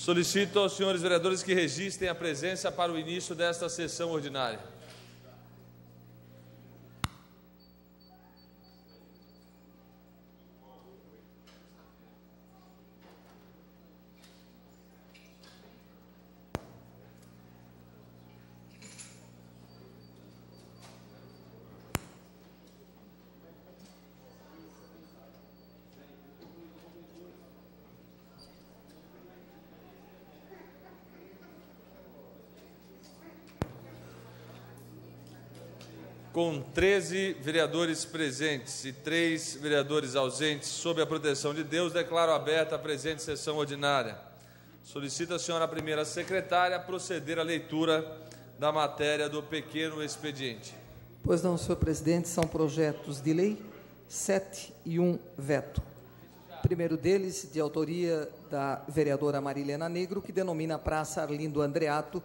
Solicito aos senhores vereadores que registrem a presença para o início desta sessão ordinária. Com 13 vereadores presentes e 3 vereadores ausentes, sob a proteção de Deus, declaro aberta a presente sessão ordinária. Solicito a senhora primeira secretária a proceder à leitura da matéria do pequeno expediente. Pois não, senhor presidente, são projetos de lei 7 e 1 veto. O primeiro deles, de autoria da vereadora Marilena Negro, que denomina Praça Arlindo Andreato,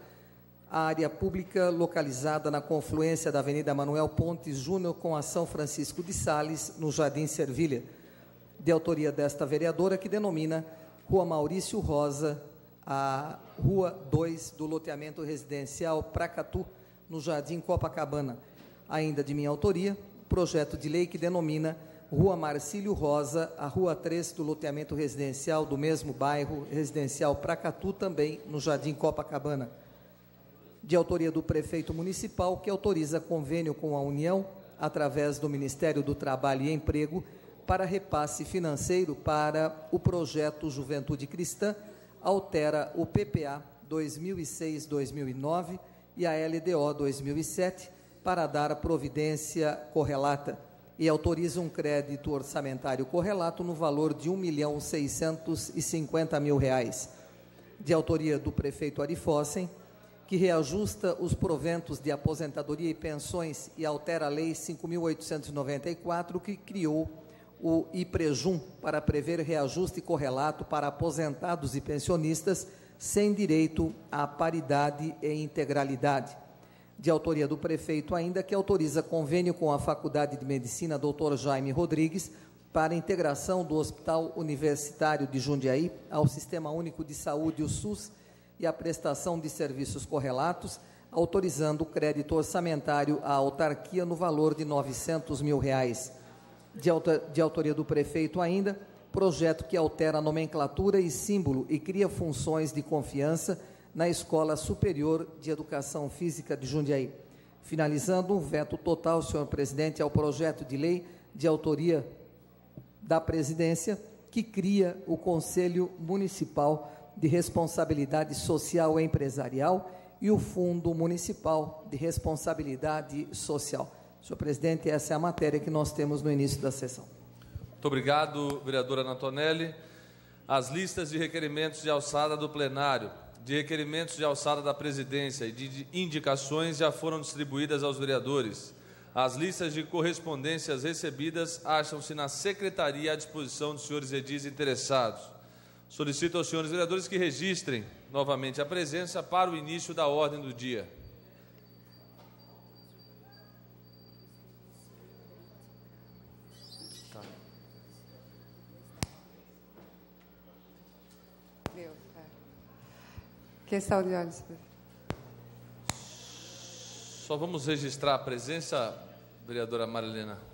a área pública localizada na confluência da Avenida Manuel Pontes Júnior com a São Francisco de Sales, no Jardim Servilha, de autoria desta vereadora, que denomina Rua Maurício Rosa, a Rua 2 do loteamento residencial Pracatu, no Jardim Copacabana. Ainda de minha autoria, projeto de lei que denomina Rua Marcílio Rosa, a Rua 3 do loteamento residencial do mesmo bairro residencial Pracatu, também no Jardim Copacabana. De autoria do prefeito municipal, que autoriza convênio com a União, através do Ministério do Trabalho e Emprego, para repasse financeiro para o projeto Juventude Cristã, altera o PPA 2006-2009 e a LDO 2007, para dar providência correlata, e autoriza um crédito orçamentário correlato no valor de R$ 1.650.000. De autoria do prefeito Ari Fossen, que reajusta os proventos de aposentadoria e pensões e altera a Lei 5.894, que criou o IPREJUM para prever reajuste correlato para aposentados e pensionistas sem direito à paridade e integralidade. De autoria do prefeito ainda, que autoriza convênio com a Faculdade de Medicina Dr. Jaime Rodrigues para integração do Hospital Universitário de Jundiaí ao Sistema Único de Saúde, o SUS, e a prestação de serviços correlatos, autorizando o crédito orçamentário à autarquia no valor de R$ 900.000. De autoria do prefeito ainda, projeto que altera a nomenclatura e símbolo e cria funções de confiança na Escola Superior de Educação Física de Jundiaí. Finalizando, um veto total, senhor presidente, ao projeto de lei de autoria da presidência, que cria o Conselho Municipal de Responsabilidade Social e Empresarial e o Fundo Municipal de Responsabilidade Social. Senhor presidente, essa é a matéria que nós temos no início da sessão. Muito obrigado, vereadora Anatonelli. As listas de requerimentos de alçada do plenário, de requerimentos de alçada da presidência e de indicações já foram distribuídas aos vereadores. As listas de correspondências recebidas acham-se na secretaria à disposição dos senhores edis interessados. Solicito aos senhores vereadores que registrem novamente a presença para o início da ordem do dia. Tá. Questão de ordem. Só vamos registrar a presença, vereadora Marilena.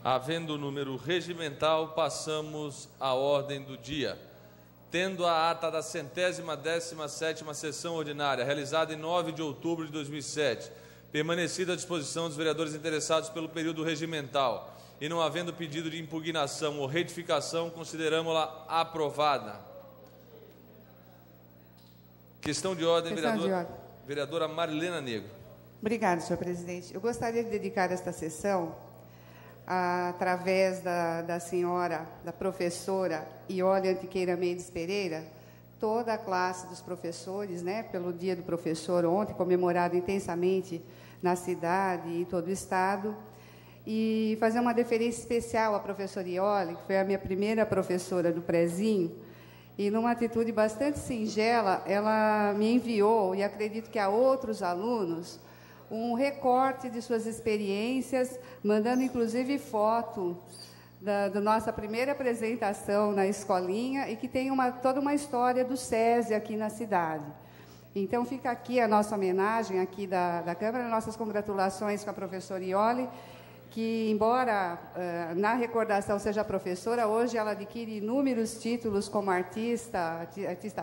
Havendo o número regimental, passamos à ordem do dia. Tendo a ata da 117ª sessão ordinária, realizada em 9 de outubro de 2007, permanecida à disposição dos vereadores interessados pelo período regimental, e não havendo pedido de impugnação ou retificação, consideramos-la aprovada. Questão de ordem, vereadora Marilena Negro. Obrigada, senhor presidente. Eu gostaria de dedicar esta sessão através da senhora, da professora Iole Antiqueira Mendes Pereira, toda a classe dos professores, né, pelo Dia do Professor ontem, comemorado intensamente na cidade e em todo o estado, e fazer uma deferência especial à professora Iole, que foi a minha primeira professora do prezinho, E, numa atitude bastante singela, ela me enviou, e acredito que a outros alunos, um recorte de suas experiências, mandando inclusive foto da nossa primeira apresentação na escolinha, e que tem toda uma história do SESI aqui na cidade. Então, fica aqui a nossa homenagem aqui da Câmara, nossas congratulações com a professora Iole, que, embora na recordação seja professora, hoje ela adquire inúmeros títulos como artista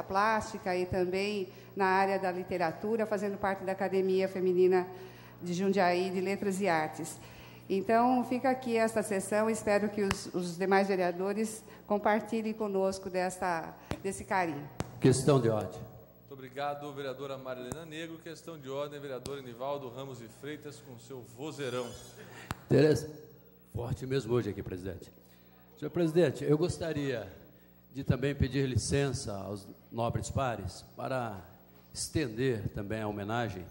plástica e também na área da literatura, fazendo parte da Academia Feminina de Jundiaí de Letras e Artes. Então, fica aqui esta sessão, espero que os demais vereadores compartilhem conosco desse carinho. Questão de ordem. Muito obrigado, vereadora Marilena Negro. Questão de ordem, vereador Enivaldo Ramos de Freitas, com seu vozeirão. Tereza, forte mesmo hoje aqui, presidente. Senhor presidente, eu gostaria de também pedir licença aos nobres pares para estender também a homenagem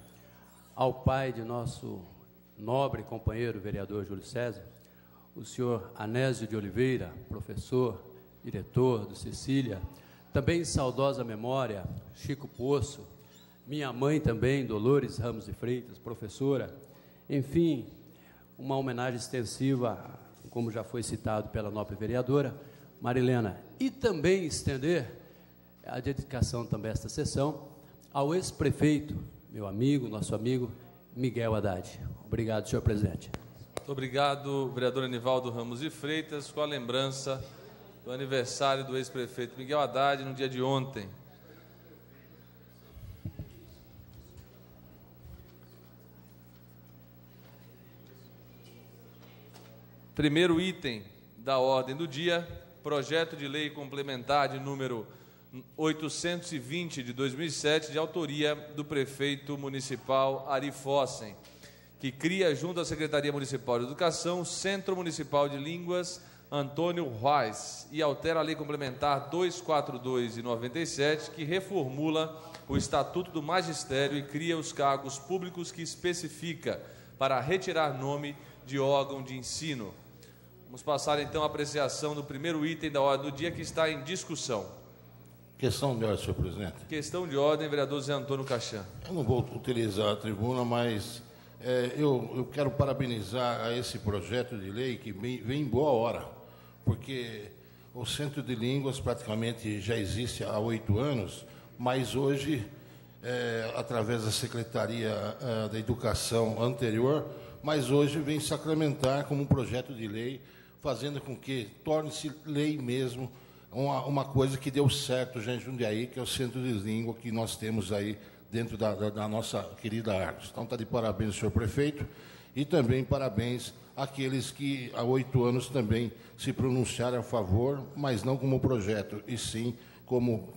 ao pai de nosso nobre companheiro vereador Júlio César, o senhor Anésio de Oliveira, professor, diretor do Cecília, também em saudosa memória, Chico Poço, minha mãe também, Dolores Ramos de Freitas, professora, enfim, uma homenagem extensiva, como já foi citado pela nobre vereadora Marilena, e também estender a dedicação também desta sessão ao ex-prefeito, meu amigo, nosso amigo, Miguel Haddad. Obrigado, senhor presidente. Muito obrigado, vereador Enivaldo Ramos de Freitas, com a lembrança do aniversário do ex-prefeito Miguel Haddad no dia de ontem. Primeiro item da ordem do dia, projeto de lei complementar de número 820 de 2007, de autoria do prefeito municipal Ari Fossen, que cria, junto à Secretaria Municipal de Educação, o Centro Municipal de Línguas Antônio Reis, e altera a Lei Complementar 242 de 97, que reformula o Estatuto do Magistério e cria os cargos públicos que especifica para retirar nome de órgão de ensino. Vamos passar, então, a apreciação do primeiro item da ordem do dia, que está em discussão. Questão de ordem, senhor presidente. Questão de ordem, vereador Zé Antônio Cachan. Eu não vou utilizar a tribuna, mas eu quero parabenizar a esse projeto de lei que vem em boa hora, porque o Centro de Línguas praticamente já existe há 8 anos, mas hoje, através da Secretaria da Educação anterior, mas hoje vem sacramentar como um projeto de lei, fazendo com que torne-se lei mesmo, uma coisa que deu certo já em Jundiaí, que é o Centro de Língua que nós temos aí dentro da nossa querida Arcos. Então, está de parabéns, senhor prefeito, e também parabéns àqueles que há 8 anos também se pronunciaram a favor, mas não como projeto, e sim como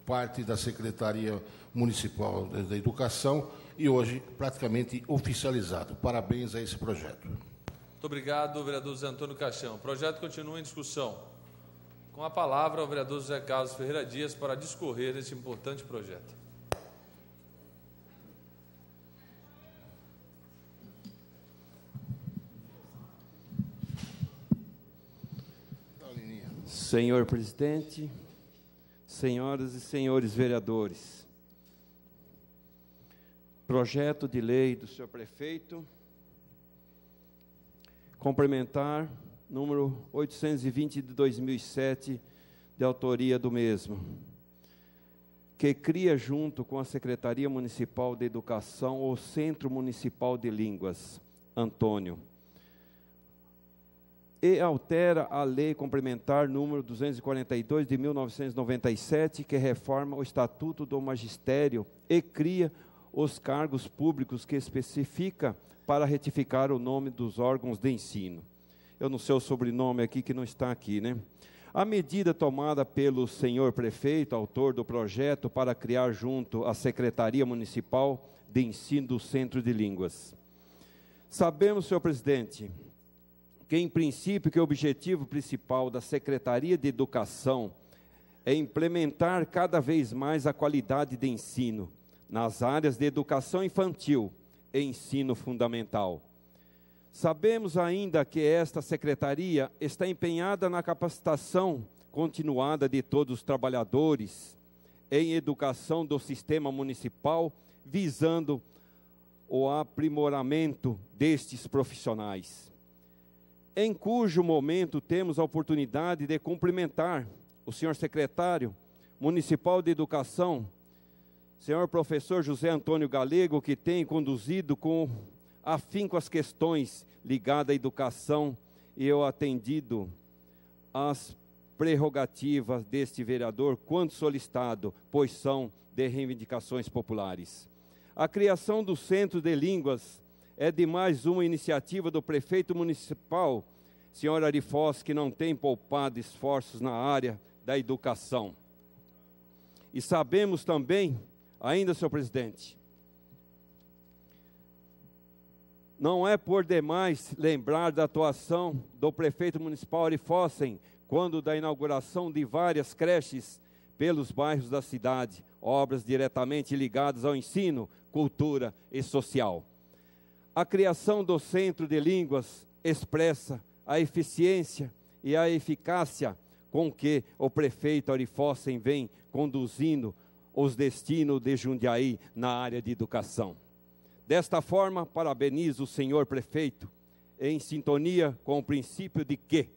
parte da Secretaria Municipal da Educação, e hoje praticamente oficializado. Parabéns a esse projeto. Muito obrigado, vereador Zé Antônio Cachão. O projeto continua em discussão. Com a palavra, o vereador José Carlos Ferreira Dias para discorrer esse importante projeto. Senhor presidente, senhoras e senhores vereadores, projeto de lei do senhor prefeito, complementar, número 820 de 2007, de autoria do mesmo, que cria, junto com a Secretaria Municipal de Educação, o Centro Municipal de Línguas, Antônio, e altera a Lei Complementar número 242 de 1997, que reforma o Estatuto do Magistério e cria os cargos públicos que especifica para retificar o nome dos órgãos de ensino. Eu não sei o sobrenome aqui, que não está aqui, né? A medida tomada pelo senhor prefeito, autor do projeto, para criar junto à Secretaria Municipal de Ensino do Centro de Línguas. Sabemos, senhor presidente, que em princípio que o objetivo principal da Secretaria de Educação é implementar cada vez mais a qualidade de ensino nas áreas de educação infantil e ensino fundamental. Sabemos ainda que esta secretaria está empenhada na capacitação continuada de todos os trabalhadores em educação do sistema municipal, visando o aprimoramento destes profissionais, em cujo momento temos a oportunidade de cumprimentar o senhor secretário municipal de educação, senhor professor José Antônio Galego, que tem conduzido com afinco as questões ligadas à educação e eu atendido às prerrogativas deste vereador quando solicitado, pois são de reivindicações populares. A criação do Centro de Línguas é de mais uma iniciativa do prefeito municipal, senhor Ari Foz, que não tem poupado esforços na área da educação. E sabemos também, ainda, senhor presidente, não é por demais lembrar da atuação do prefeito municipal Ari Fossen, quando da inauguração de várias creches pelos bairros da cidade, obras diretamente ligadas ao ensino, cultura e social. A criação do Centro de Línguas expressa a eficiência e a eficácia com que o prefeito Ari Fossen vem conduzindo os destinos de Jundiaí na área de educação. Desta forma, parabenizo o senhor prefeito, em sintonia com o princípio de que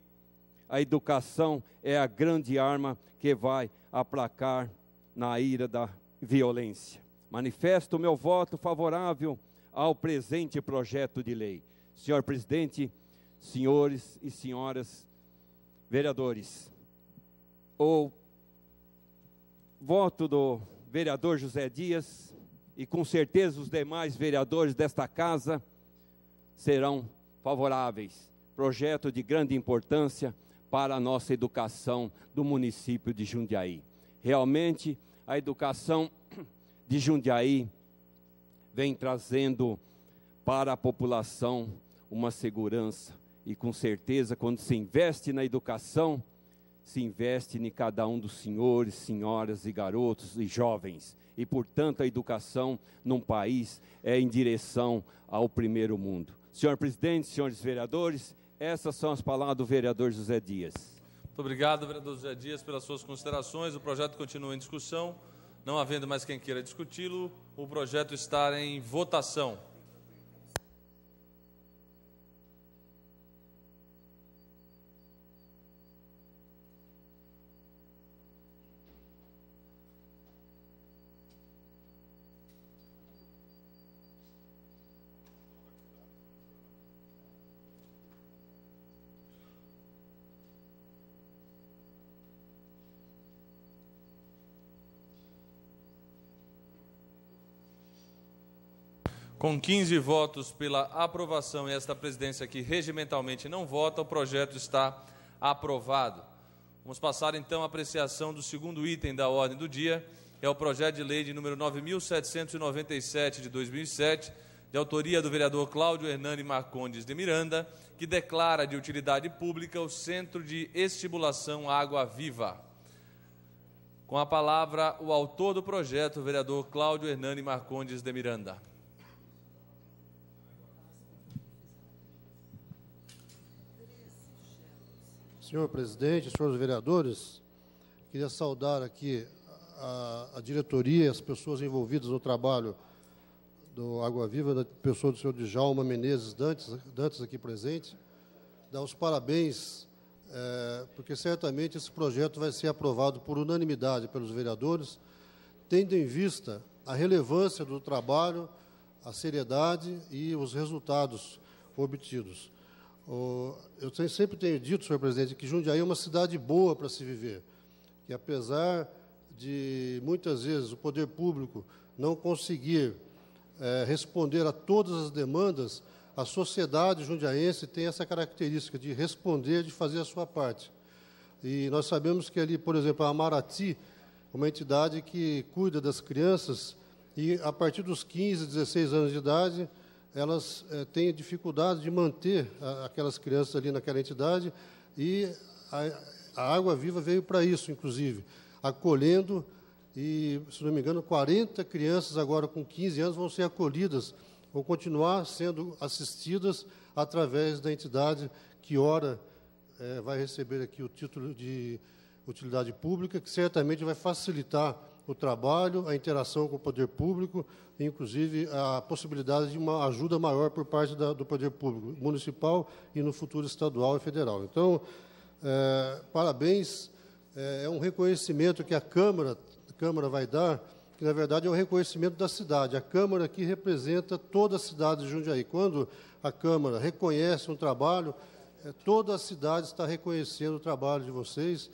a educação é a grande arma que vai aplacar na ira da violência. Manifesto o meu voto favorável ao presente projeto de lei. Senhor presidente, senhores e senhoras vereadores, o voto do vereador José Dias e com certeza os demais vereadores desta casa serão favoráveis. Projeto de grande importância para a nossa educação do município de Jundiaí. Realmente, a educação de Jundiaí vem trazendo para a população uma segurança e com certeza quando se investe na educação, se investe em cada um dos senhores, senhoras e garotos e jovens. E, portanto, a educação num país é em direção ao primeiro mundo. Senhor presidente, senhores vereadores, essas são as palavras do vereador José Dias. Muito obrigado, vereador José Dias, pelas suas considerações. O projeto continua em discussão. Não havendo mais quem queira discuti-lo, o projeto está em votação. Com 15 votos pela aprovação e esta presidência aqui regimentalmente não vota, o projeto está aprovado. Vamos passar então à apreciação do segundo item da ordem do dia, que é o projeto de lei de número 9.797 de 2007, de autoria do vereador Cláudio Hernani Marcondes de Miranda, que declara de utilidade pública o Centro de Estimulação Água Viva. Com a palavra, o autor do projeto, o vereador Cláudio Hernani Marcondes de Miranda. Senhor presidente, senhores vereadores, queria saudar aqui a diretoria e as pessoas envolvidas no trabalho do Água Viva, da pessoa do senhor Djalma Menezes Dantas aqui presente, dar os parabéns, porque certamente esse projeto vai ser aprovado por unanimidade pelos vereadores, tendo em vista a relevância do trabalho, a seriedade e os resultados obtidos. Eu sempre tenho dito, senhor presidente, que Jundiaí é uma cidade boa para se viver, que apesar de, muitas vezes, o poder público não conseguir responder a todas as demandas, a sociedade jundiaense tem essa característica de responder, de fazer a sua parte. E nós sabemos que ali, por exemplo, a Amarati, uma entidade que cuida das crianças, e a partir dos 15, 16 anos de idade, elas têm dificuldade de manter aquelas crianças ali naquela entidade, e a Água Viva veio para isso, inclusive, acolhendo, e, se não me engano, 40 crianças agora com 15 anos vão ser acolhidas vão continuar sendo assistidas através da entidade que, ora, vai receber aqui o título de utilidade pública, que certamente vai facilitar o trabalho, a interação com o poder público, inclusive a possibilidade de uma ajuda maior por parte do poder público municipal e, no futuro, estadual e federal. Então, parabéns, é um reconhecimento que a Câmara vai dar, que, na verdade, é um reconhecimento da cidade. A Câmara aqui representa toda a cidade de Jundiaí. Quando a Câmara reconhece um trabalho, toda a cidade está reconhecendo o trabalho de vocês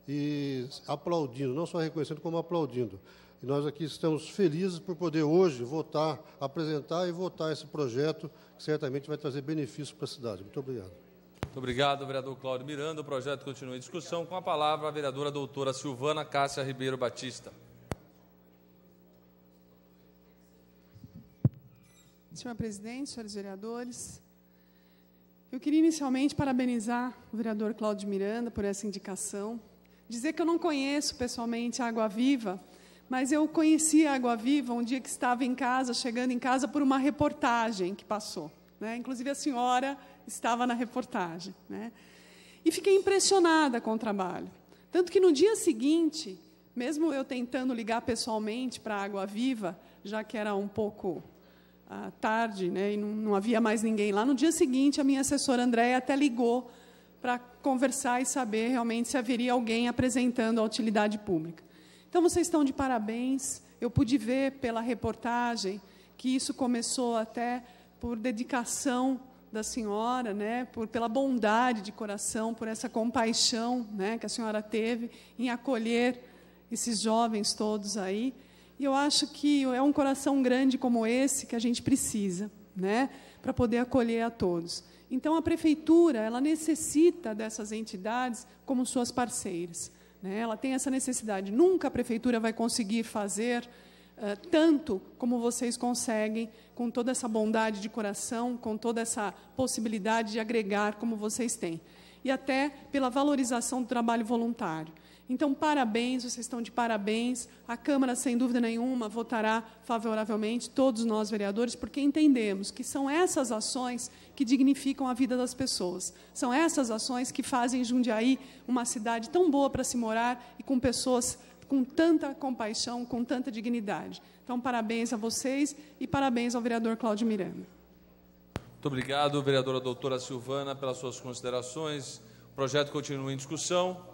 e aplaudindo, não só reconhecendo, como aplaudindo. E nós aqui estamos felizes por poder hoje votar, apresentar e votar esse projeto, que certamente vai trazer benefícios para a cidade. Muito obrigado. Muito obrigado, vereador Cláudio Miranda. O projeto continua em discussão. Com a palavra, a vereadora doutora Silvana Cássia Ribeiro Batista. Senhor presidente, senhores vereadores, eu queria inicialmente parabenizar o vereador Cláudio Miranda por essa indicação. Dizer que eu não conheço pessoalmente a Água Viva, mas eu conheci a Água Viva um dia que estava em casa, chegando em casa por uma reportagem que passou, né? Inclusive a senhora estava na reportagem, né? E fiquei impressionada com o trabalho. Tanto que no dia seguinte, mesmo eu tentando ligar pessoalmente para a Água Viva, já que era um pouco tarde, né, e não havia mais ninguém lá, no dia seguinte a minha assessora Andréia até ligou para conversar e saber realmente se haveria alguém apresentando a utilidade pública. Então, vocês estão de parabéns. Eu pude ver pela reportagem que isso começou até por dedicação da senhora, né, pela bondade de coração, por essa compaixão, né, que a senhora teve em acolher esses jovens todos aí. E eu acho que é um coração grande como esse que a gente precisa, né, para poder acolher a todos. Então, a prefeitura, ela necessita dessas entidades como suas parceiras, né? Ela tem essa necessidade. Nunca a prefeitura vai conseguir fazer tanto como vocês conseguem, com toda essa bondade de coração, com toda essa possibilidade de agregar como vocês têm. E até pela valorização do trabalho voluntário. Então, parabéns, vocês estão de parabéns. A Câmara, sem dúvida nenhuma, votará favoravelmente, todos nós, vereadores, porque entendemos que são essas ações que dignificam a vida das pessoas. São essas ações que fazem Jundiaí uma cidade tão boa para se morar e com pessoas com tanta compaixão, com tanta dignidade. Então, parabéns a vocês e parabéns ao vereador Cláudio Miranda. Muito obrigado, vereadora doutora Silvana, pelas suas considerações. O projeto continua em discussão.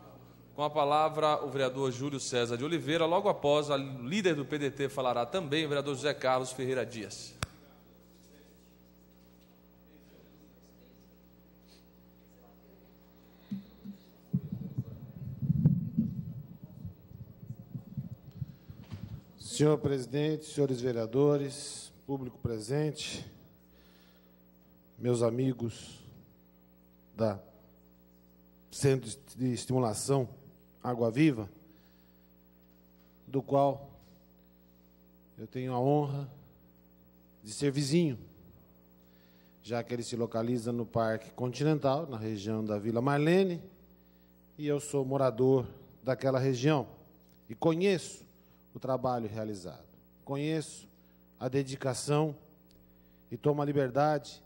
Com a palavra, o vereador Júlio César de Oliveira. Logo após, a líder do PDT falará também, o vereador José Carlos Ferreira Dias. Senhor presidente, senhores vereadores, público presente, meus amigos da Centro de Estimulação Água Viva, do qual eu tenho a honra de ser vizinho, já que ele se localiza no Parque Continental, na região da Vila Marlene, e eu sou morador daquela região e conheço o trabalho realizado, conheço a dedicação e tomo a liberdade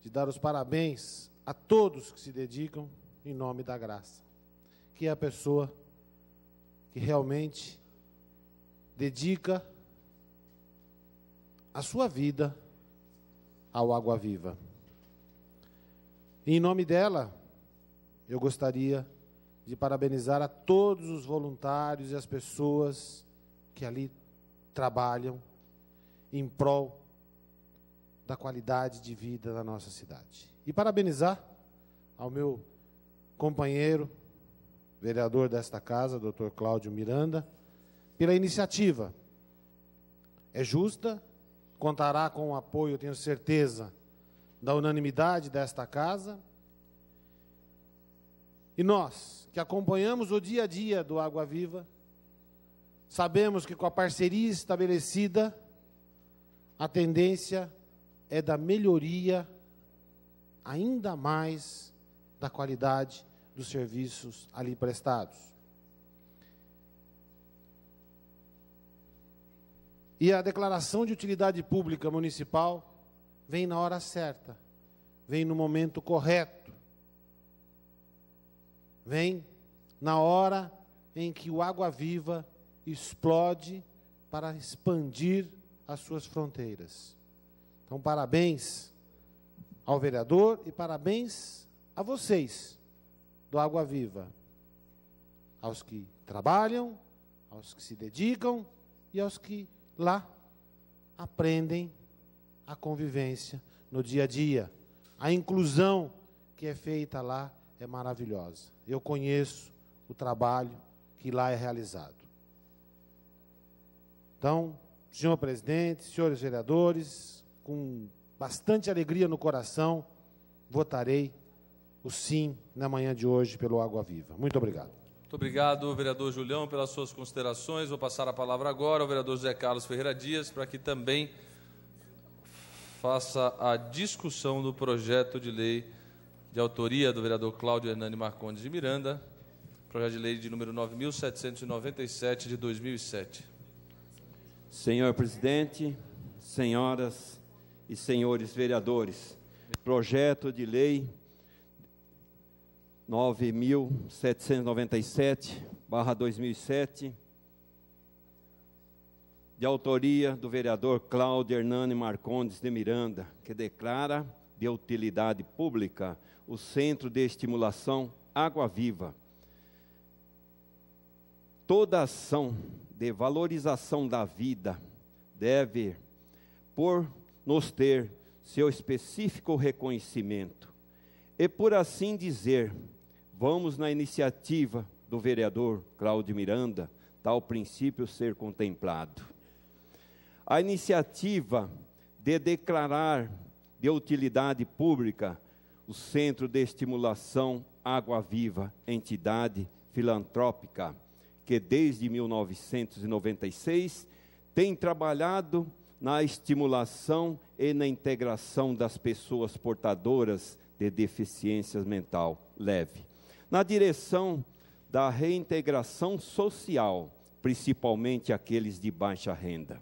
de dar os parabéns a todos que se dedicam em nome da graça, que é a pessoa que realmente dedica a sua vida ao Água Viva. E em nome dela, eu gostaria de parabenizar a todos os voluntários e as pessoas que ali trabalham em prol da qualidade de vida da nossa cidade. E parabenizar ao meu companheiro, vereador desta casa, doutor Cláudio Miranda, pela iniciativa. É justa, contará com o apoio, tenho certeza, da unanimidade desta casa. E nós, que acompanhamos o dia a dia do Água Viva, sabemos que com a parceria estabelecida, a tendência é da melhoria ainda mais da qualidade dos serviços ali prestados. E a declaração de utilidade pública municipal vem na hora certa, vem no momento correto, vem na hora em que o Água Viva explode para expandir as suas fronteiras. Então, parabéns ao vereador e parabéns a vocês do Água Viva, aos que trabalham, aos que se dedicam e aos que lá aprendem a convivência no dia a dia. A inclusão que é feita lá é maravilhosa. Eu conheço o trabalho que lá é realizado. Então, senhor presidente, senhores vereadores, com bastante alegria no coração, votarei o sim na manhã de hoje pelo Água Viva. Muito obrigado. Muito obrigado, vereador Julião, pelas suas considerações. Vou passar a palavra agora ao vereador José Carlos Ferreira Dias, para que também faça a discussão do projeto de lei de autoria do vereador Cláudio Hernani Marcondes de Miranda, projeto de lei de número 9.797 de 2007. Senhor presidente, senhoras e senhores vereadores, projeto de lei 9.797/2007, de autoria do vereador Cláudio Hernani Marcondes de Miranda, que declara de utilidade pública o Centro de Estimulação Água Viva. Toda ação de valorização da vida deve, por nos ter seu específico reconhecimento. E por assim dizer, vamos na iniciativa do vereador Cláudio Miranda, tal princípio ser contemplado. A iniciativa de declarar de utilidade pública o Centro de Estimulação Água Viva, entidade filantrópica, que desde 1996 tem trabalhado na estimulação e na integração das pessoas portadoras de deficiência mental leve, na direção da reintegração social, principalmente aqueles de baixa renda.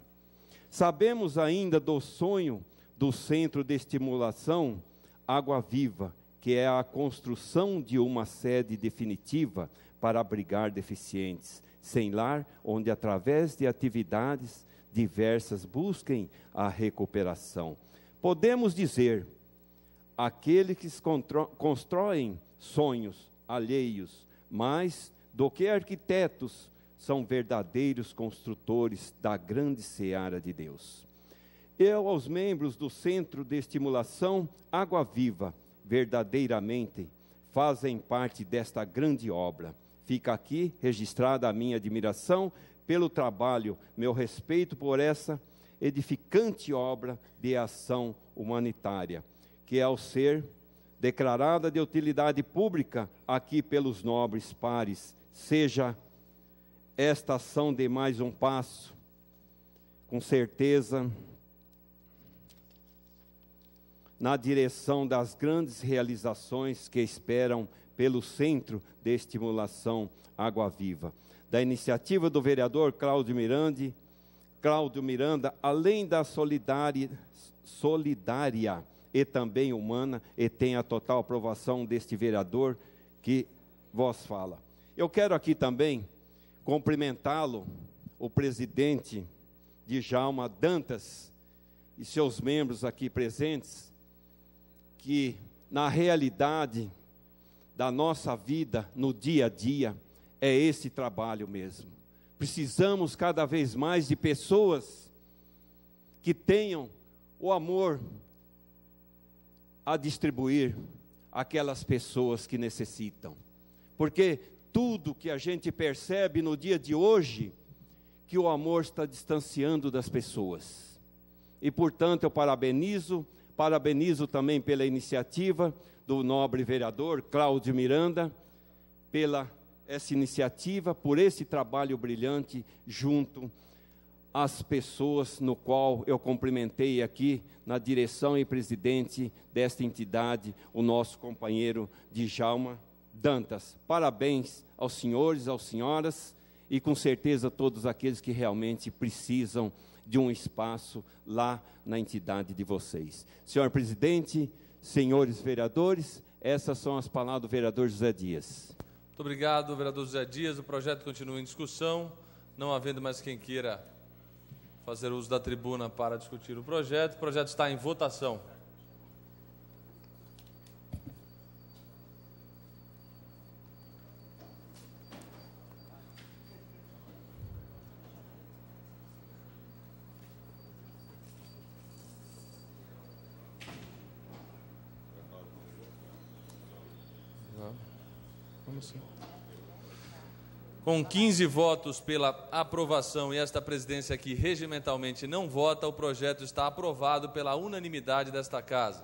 Sabemos ainda do sonho do Centro de Estimulação Água Viva, que é a construção de uma sede definitiva para abrigar deficientes sem lar, onde através de atividades diversas busquem a recuperação. Podemos dizer, aqueles que constroem sonhos alheios, mais do que arquitetos, são verdadeiros construtores da grande seara de Deus. Eu, aos membros do Centro de Estimulação Água Viva, verdadeiramente fazem parte desta grande obra. Fica aqui registrada a minha admiração pelo trabalho, meu respeito por essa edificante obra de ação humanitária, que ao ser declarada de utilidade pública aqui pelos nobres pares, seja esta ação de mais um passo, com certeza, na direção das grandes realizações que esperam pelo Centro de Estimulação Água Viva. Da iniciativa do vereador Cláudio Miranda, além da solidária e também humana, e tem a total aprovação deste vereador que vos fala. Eu quero aqui também cumprimentá-lo, o presidente Djalma Dantas e seus membros aqui presentes, que na realidade da nossa vida, no dia a dia, é esse trabalho mesmo. Precisamos cada vez mais de pessoas que tenham o amor a distribuir àquelas pessoas que necessitam. Porque tudo que a gente percebe no dia de hoje, que o amor está distanciando das pessoas. E, portanto, eu parabenizo também pela iniciativa do nobre vereador Cláudio Miranda, pela essa iniciativa, por esse trabalho brilhante junto às pessoas no qual eu cumprimentei aqui na direção e presidente desta entidade, o nosso companheiro Djalma Dantas. Parabéns aos senhores, às senhoras e com certeza todos aqueles que realmente precisam de um espaço lá na entidade de vocês. Senhor presidente, senhores vereadores, essas são as palavras do vereador José Dias. Muito obrigado, vereador José Dias. O projeto continua em discussão. Não havendo mais quem queira fazer uso da tribuna para discutir o projeto está em votação. Com 15 votos pela aprovação e esta presidência que regimentalmente não vota, o projeto está aprovado pela unanimidade desta Casa.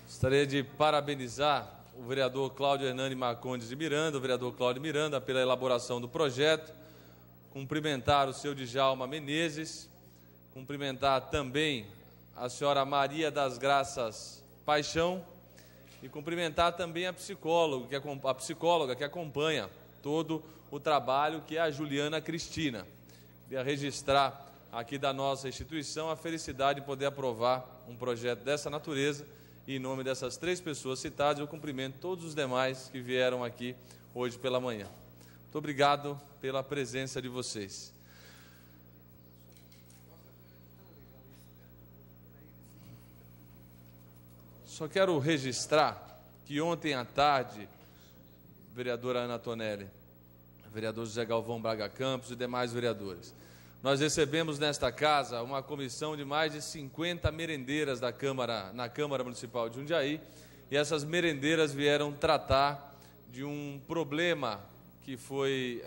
Gostaria de parabenizar o vereador Cláudio Hernani Marcondes de Miranda, o vereador Cláudio Miranda, pela elaboração do projeto, cumprimentar o seu Djalma Menezes, cumprimentar também a senhora Maria das Graças Paixão e cumprimentar também a psicóloga que acompanha todo o trabalho, que é a Juliana Cristina. Queria registrar aqui da nossa instituição a felicidade de poder aprovar um projeto dessa natureza e, em nome dessas 3 pessoas citadas, eu cumprimento todos os demais que vieram aqui hoje pela manhã. Muito obrigado pela presença de vocês. Só quero registrar que ontem à tarde, vereadora Ana Tonelli, vereador José Galvão Braga Campos e demais vereadores, nós recebemos nesta casa uma comissão de mais de 50 merendeiras na Câmara Municipal de Jundiaí, e essas merendeiras vieram tratar de um problema que foi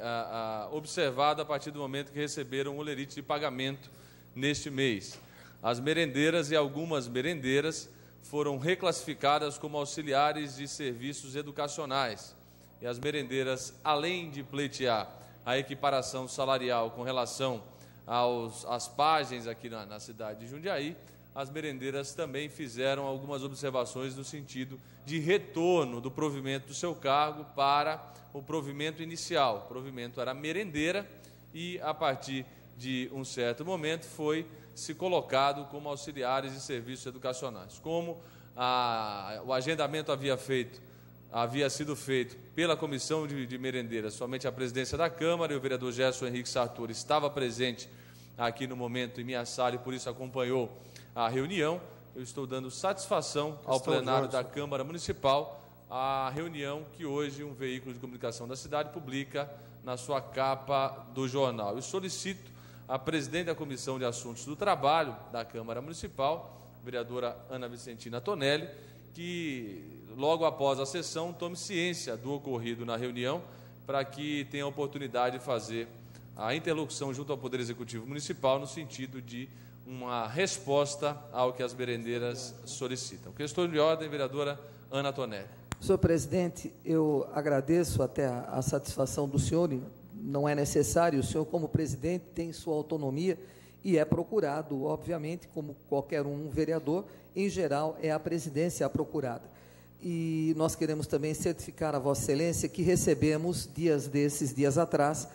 observado a partir do momento que receberam o olerite de pagamento neste mês. As merendeiras e algumas merendeiras foram reclassificadas como auxiliares de serviços educacionais. E as merendeiras, além de pleitear a equiparação salarial com relação às pajens aqui na cidade de Jundiaí, as merendeiras também fizeram algumas observações no sentido de retorno do provimento do seu cargo para o provimento inicial. O provimento era merendeira e, a partir de um certo momento, foi se colocado como auxiliares de serviços educacionais. Como o agendamento havia sido feito pela comissão de merendeiras, somente a presidência da Câmara, e o vereador Gerson Henrique Sartori estava presente aqui no momento em minha sala e por isso acompanhou a reunião. Eu estou dando satisfação ao plenário da Câmara Municipal a reunião que hoje um veículo de comunicação da cidade publica na sua capa do jornal. Eu solicito a presidente da Comissão de Assuntos do Trabalho da Câmara Municipal, vereadora Ana Vicentina Tonelli, que logo após a sessão tome ciência do ocorrido na reunião, para que tenha a oportunidade de fazer a interlocução junto ao Poder Executivo Municipal no sentido de uma resposta ao que as merendeiras solicitam. Questão de ordem, vereadora Ana Tonelli. Senhor presidente, eu agradeço até a satisfação do senhor. Não é necessário, o senhor, como presidente, tem sua autonomia e é procurado, obviamente, como qualquer um vereador, em geral, é a presidência a procurada. E nós queremos também certificar a Vossa Excelência que recebemos, dias atrás,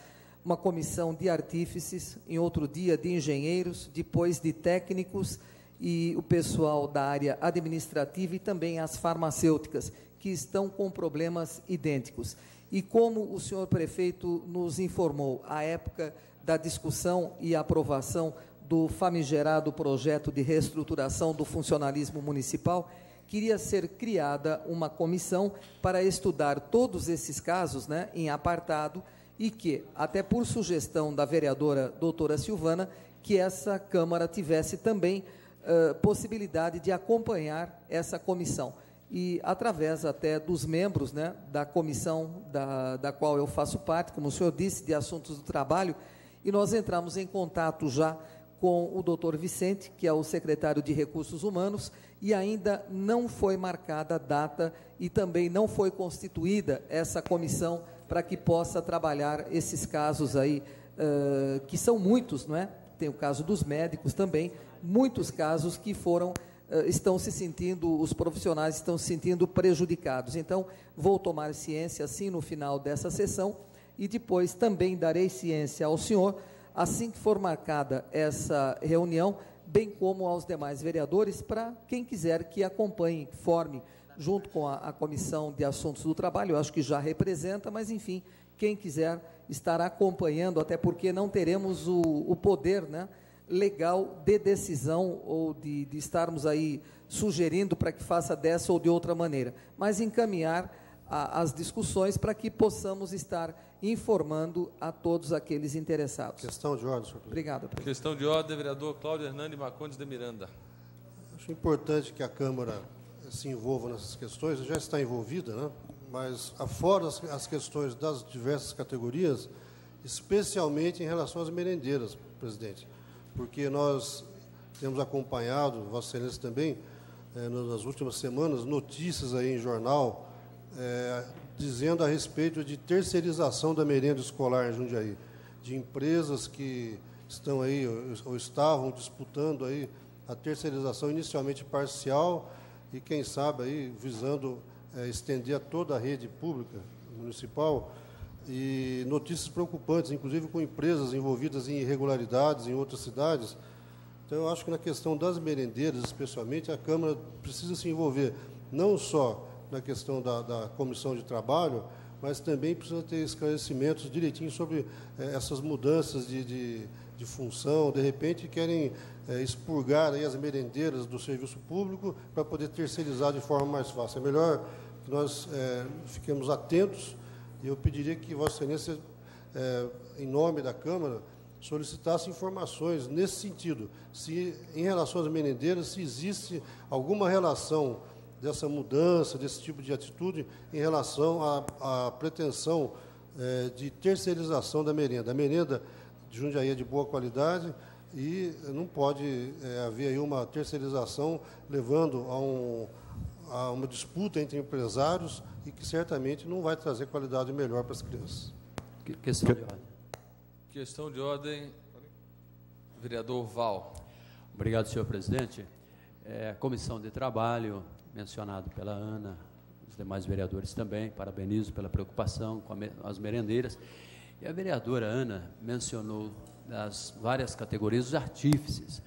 uma comissão de artífices, em outro dia de engenheiros, depois de técnicos e o pessoal da área administrativa e também as farmacêuticas, que estão com problemas idênticos. E como o senhor prefeito nos informou, à época da discussão e aprovação do famigerado projeto de reestruturação do funcionalismo municipal, queria ser criada uma comissão para estudar todos esses casos, né, em apartado, e que, até por sugestão da vereadora doutora Silvana, que essa Câmara tivesse também possibilidade de acompanhar essa comissão. E através até dos membros, né, da comissão da qual eu faço parte, como o senhor disse, de assuntos do trabalho, e nós entramos em contato já com o doutor Vicente, que é o secretário de Recursos Humanos, e ainda não foi marcada a data e também não foi constituída essa comissão para que possa trabalhar esses casos aí, que são muitos, não é? Tem o caso dos médicos também, muitos casos que foram os profissionais estão se sentindo prejudicados. Então, vou tomar ciência, sim, no final dessa sessão, e depois também darei ciência ao senhor, assim que for marcada essa reunião, bem como aos demais vereadores, para quem quiser que acompanhe, forme, junto com a Comissão de Assuntos do Trabalho, eu acho que já representa, mas, enfim, quem quiser estar acompanhando, até porque não teremos o poder, né, legal de decisão ou de estarmos aí sugerindo para que faça dessa ou de outra maneira, mas encaminhar as discussões para que possamos estar informando a todos aqueles interessados. Questão de ordem, senhor presidente. Obrigado, presidente. Questão de ordem, vereador Cláudio Hernani Marcondes de Miranda. Acho importante que a Câmara se envolva nessas questões, já está envolvida, né? Mas afora as questões das diversas categorias, especialmente em relação às merendeiras, presidente, porque nós temos acompanhado, Vossa Excelência também, nas últimas semanas, notícias aí em jornal, dizendo a respeito de terceirização da merenda escolar em Jundiaí, de empresas que estão aí, ou estavam disputando aí a terceirização inicialmente parcial e, quem sabe, aí, visando estender a toda a rede pública municipal, e notícias preocupantes, inclusive com empresas envolvidas em irregularidades em outras cidades. Então, eu acho que na questão das merendeiras, especialmente, a Câmara precisa se envolver, não só na questão da comissão de trabalho, mas também precisa ter esclarecimentos direitinho sobre essas mudanças de função. De repente, querem expurgar aí as merendeiras do serviço público para poder terceirizar de forma mais fácil. É melhor que nós fiquemos atentos, e eu pediria que Vossa Excelência, em nome da Câmara, solicitasse informações nesse sentido, se, em relação às merendeiras, se existe alguma relação dessa mudança, desse tipo de atitude, em relação à pretensão de terceirização da merenda. A merenda de Jundiaí é de boa qualidade e não pode haver aí uma terceirização levando a uma disputa entre empresários e que certamente não vai trazer qualidade melhor para as crianças. Questão de ordem. Questão de ordem, vereador Val. Obrigado, senhor presidente. A Comissão de Trabalho, mencionado pela Ana, os demais vereadores também, parabenizo pela preocupação com as merendeiras. E a vereadora Ana mencionou das várias categorias, os artífices.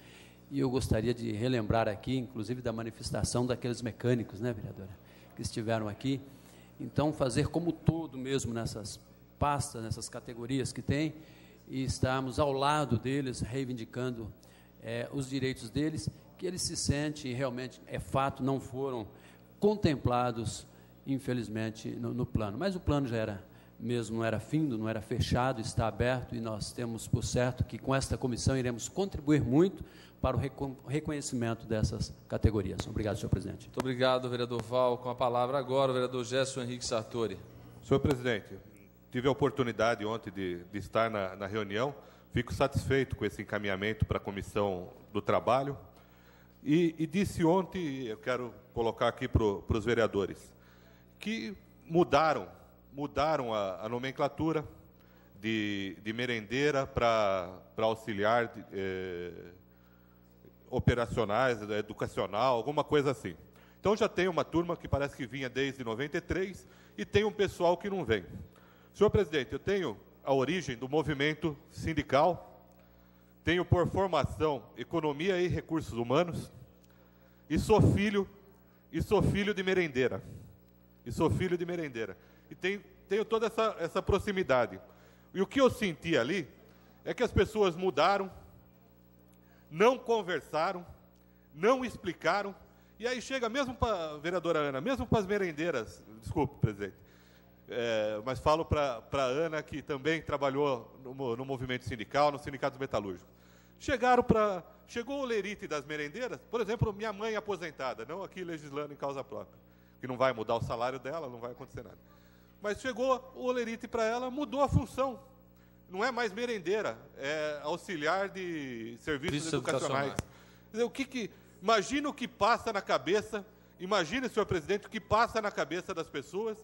E eu gostaria de relembrar aqui, inclusive, da manifestação daqueles mecânicos, né, vereadora, que estiveram aqui. Então, fazer como todo mesmo nessas pastas, nessas categorias que tem, e estarmos ao lado deles, reivindicando os direitos deles, que eles se sentem, realmente, é fato, não foram contemplados, infelizmente, no plano. Mas o plano já era mesmo, não era findo, não era fechado, está aberto, e nós temos por certo que com esta comissão iremos contribuir muito para o reconhecimento dessas categorias. Obrigado, senhor presidente. Muito obrigado, vereador Val. Com a palavra agora, o vereador Gerson Henrique Sartori. Senhor presidente, tive a oportunidade ontem de estar na reunião, fico satisfeito com esse encaminhamento para a Comissão do Trabalho, e disse ontem, eu quero colocar aqui para os vereadores, que mudaram a nomenclatura de merendeira para auxiliar operacionais, educacional, alguma coisa assim. Então, já tem uma turma que parece que vinha desde 93 e tem um pessoal que não vem. Senhor presidente, eu tenho a origem do movimento sindical, tenho por formação Economia e Recursos Humanos e sou filho de merendeira. E tenho toda essa proximidade. E o que eu senti ali é que as pessoas mudaram, não conversaram, não explicaram, e aí chega mesmo para a vereadora Ana, mesmo para as merendeiras, desculpe, presidente, mas falo para a Ana, que também trabalhou no movimento sindical, no Sindicato Metalúrgico. Chegou o lerite das merendeiras, por exemplo, minha mãe aposentada, não aqui legislando em causa própria, que não vai mudar o salário dela, não vai acontecer nada. Mas chegou o lerite para ela, mudou a função. Não é mais merendeira, é auxiliar de serviços educacionais. Quer dizer, imagina o que passa na cabeça, imagine, senhor presidente, o que passa na cabeça das pessoas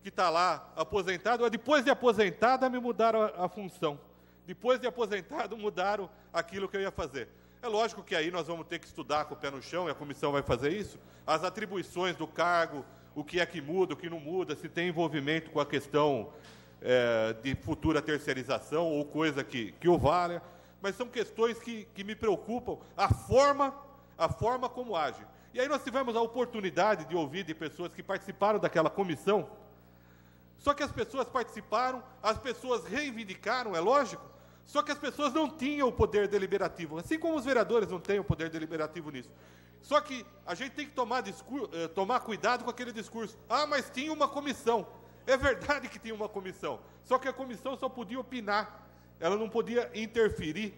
que está lá aposentado, ou depois de aposentada me mudaram a função. depois de aposentado, mudaram aquilo que eu ia fazer. É lógico que aí nós vamos ter que estudar com o pé no chão, e a comissão vai fazer isso, as atribuições do cargo, o que é que muda, o que não muda, se tem envolvimento com a questão de futura terceirização ou coisa que o valha, mas são questões que me preocupam, a forma como age. E aí nós tivemos a oportunidade de ouvir de pessoas que participaram daquela comissão, só que as pessoas participaram, as pessoas reivindicaram, é lógico, só que as pessoas não tinham o poder deliberativo, assim como os vereadores não têm o poder deliberativo nisso. Só que a gente tem que tomar cuidado com aquele discurso. Ah, mas tinha uma comissão. É verdade que tinha uma comissão, só que a comissão só podia opinar, ela não podia interferir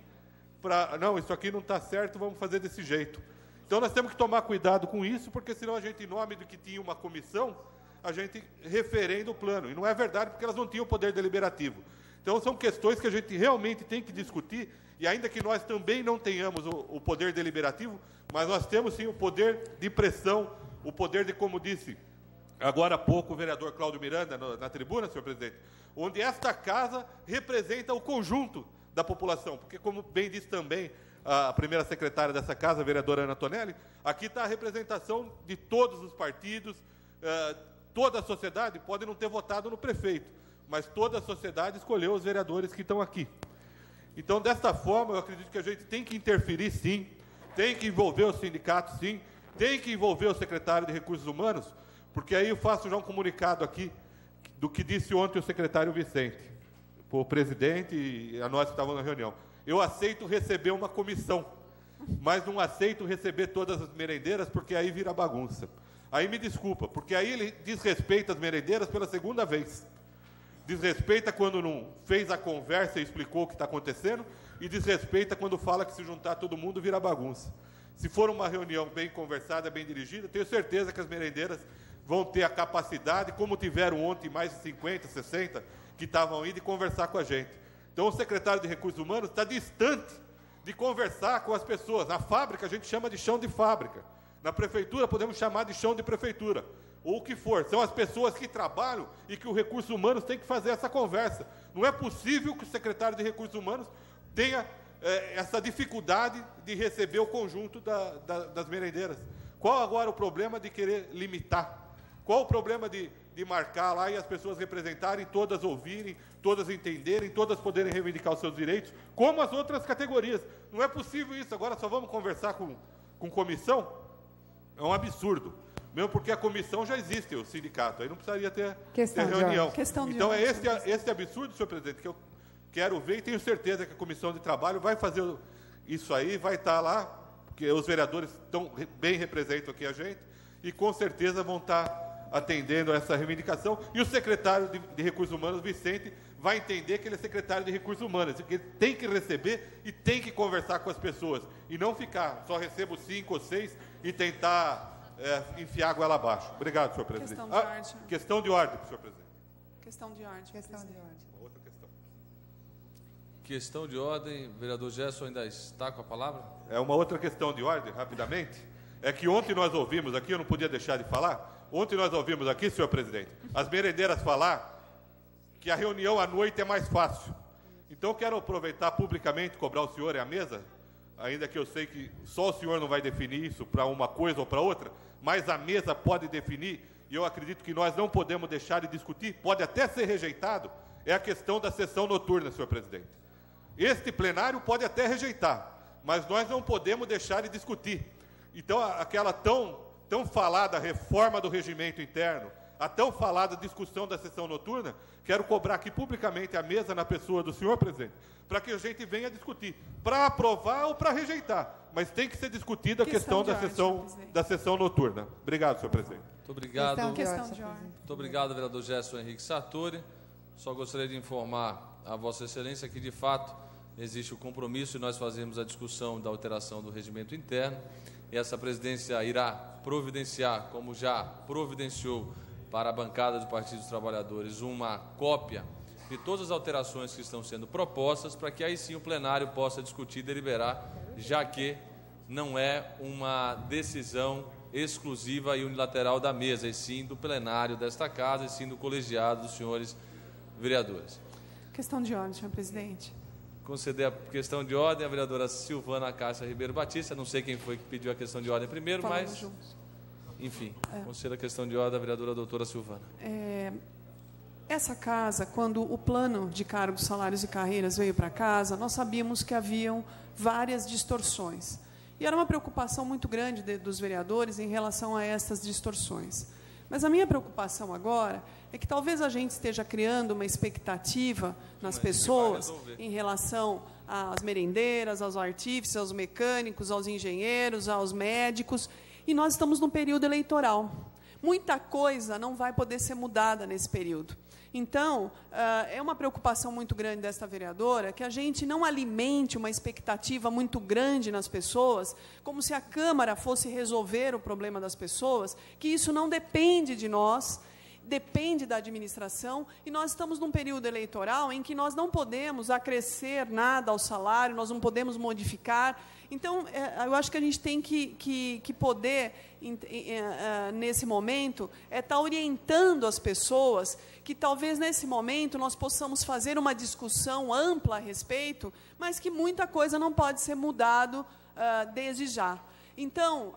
para, não, isso aqui não está certo, vamos fazer desse jeito. Então nós temos que tomar cuidado com isso, porque senão a gente, em nome do que tinha uma comissão, a gente referenda o plano. E não é verdade, porque elas não tinham poder deliberativo. Então são questões que a gente realmente tem que discutir, e ainda que nós também não tenhamos o poder deliberativo, mas nós temos sim o poder de pressão, o poder de, como disse agora há pouco o vereador Cláudio Miranda na tribuna, senhor presidente, onde esta casa representa o conjunto da população, porque como bem disse também a primeira secretária dessa casa, a vereadora Ana Tonelli, aqui está a representação de todos os partidos, toda a sociedade pode não ter votado no prefeito, mas toda a sociedade escolheu os vereadores que estão aqui. Então, desta forma, eu acredito que a gente tem que interferir, sim, tem que envolver o sindicato, sim, tem que envolver o secretário de Recursos Humanos, porque aí eu faço já um comunicado aqui do que disse ontem o secretário Vicente, o presidente e a nós que estávamos na reunião. Eu aceito receber uma comissão, mas não aceito receber todas as merendeiras, porque aí vira bagunça. Aí me desculpa, porque aí ele desrespeita as merendeiras pela segunda vez. Desrespeita quando não fez a conversa e explicou o que está acontecendo, e desrespeita quando fala que se juntar todo mundo vira bagunça. Se for uma reunião bem conversada, bem dirigida, tenho certeza que as merendeiras vão ter a capacidade, como tiveram ontem mais de 50, 60, que estavam aí, de conversar com a gente. Então o secretário de Recursos Humanos está distante de conversar com as pessoas. Na fábrica a gente chama de chão de fábrica. Na prefeitura podemos chamar de chão de prefeitura. Ou o que for. São as pessoas que trabalham e que o Recursos Humanos tem que fazer essa conversa. Não é possível que o secretário de Recursos Humanos tenha essa dificuldade de receber o conjunto das merendeiras. Qual agora o problema de querer limitar? Qual o problema de marcar lá e as pessoas representarem, todas ouvirem, todas entenderem, todas poderem reivindicar os seus direitos, como as outras categorias? Não é possível isso. Agora só vamos conversar com comissão? É um absurdo. Mesmo porque a comissão já existe, o sindicato. Aí não precisaria ter reunião. Então é esse absurdo, senhor presidente, que eu quero ver, e tenho certeza que a comissão de trabalho vai fazer isso aí, vai estar lá, porque os vereadores bem representam aqui a gente, e com certeza vão estar atendendo a essa reivindicação, e o secretário de Recursos Humanos, Vicente, vai entender que ele é secretário de Recursos Humanos, que ele tem que receber e tem que conversar com as pessoas, e não ficar, só recebo 5 ou 6 e tentar enfiar a goela abaixo. Obrigado, senhor presidente. Questão de ordem. Senhor presidente. Questão de ordem. Outra questão. Questão de ordem, vereador Gerson ainda está com a palavra? É uma outra questão de ordem, rapidamente. É que ontem nós ouvimos aqui, eu não podia deixar de falar, ontem nós ouvimos aqui, senhor presidente, as merendeiras falar que a reunião à noite é mais fácil. Então eu quero aproveitar publicamente, cobrar o senhor e a mesa, ainda que eu sei que só o senhor não vai definir isso para uma coisa ou para outra, mas a mesa pode definir, e eu acredito que nós não podemos deixar de discutir, pode até ser rejeitado, é a questão da sessão noturna, senhor presidente. Este plenário pode até rejeitar, mas nós não podemos deixar de discutir. Então, aquela tão falada reforma do regimento interno, a tão falada discussão da sessão noturna, quero cobrar aqui publicamente a mesa na pessoa do senhor presidente, para que a gente venha discutir, para aprovar ou para rejeitar, mas tem que ser discutida a questão da sessão noturna. Obrigado, senhor presidente. Muito obrigado. Questão de ordem. Muito obrigado, vereador Gerson Henrique Sartori. Só gostaria de informar a Vossa Excelência que, de fato, existe o compromisso e nós fazemos a discussão da alteração do regimento interno. E essa presidência irá providenciar, como já providenciou para a bancada do Partido dos Trabalhadores, uma cópia de todas as alterações que estão sendo propostas, para que aí sim o plenário possa discutir e deliberar, já que não é uma decisão exclusiva e unilateral da mesa, e sim do plenário desta casa, e sim do colegiado dos senhores vereadores. Questão de ordem, senhor presidente. conceder a questão de ordem à vereadora Silvana Cássia Ribeiro Batista. Não sei quem foi que pediu a questão de ordem primeiro, mas... Enfim, conceda a questão de ordem à vereadora doutora Silvana. Essa casa, quando o plano de cargos, salários e carreiras veio para casa, nós sabíamos que haviam várias distorções. E era uma preocupação muito grande dos vereadores em relação a essas distorções. Mas a minha preocupação agora é que talvez a gente esteja criando uma expectativa nas pessoas em relação às merendeiras, aos artífices, aos mecânicos, aos engenheiros, aos médicos, e nós estamos num período eleitoral. Muita coisa não vai poder ser mudada nesse período. Então, é uma preocupação muito grande desta vereadora que a gente não alimente uma expectativa muito grande nas pessoas, como se a Câmara fosse resolver o problema das pessoas, que isso não depende de nós, depende da administração, e nós estamos num período eleitoral em que nós não podemos acrescer nada ao salário, nós não podemos modificar. Então, eu acho que a gente tem que poder, nesse momento, estar orientando as pessoas que talvez nesse momento nós possamos fazer uma discussão ampla a respeito, mas que muita coisa não pode ser mudado desde já. Então,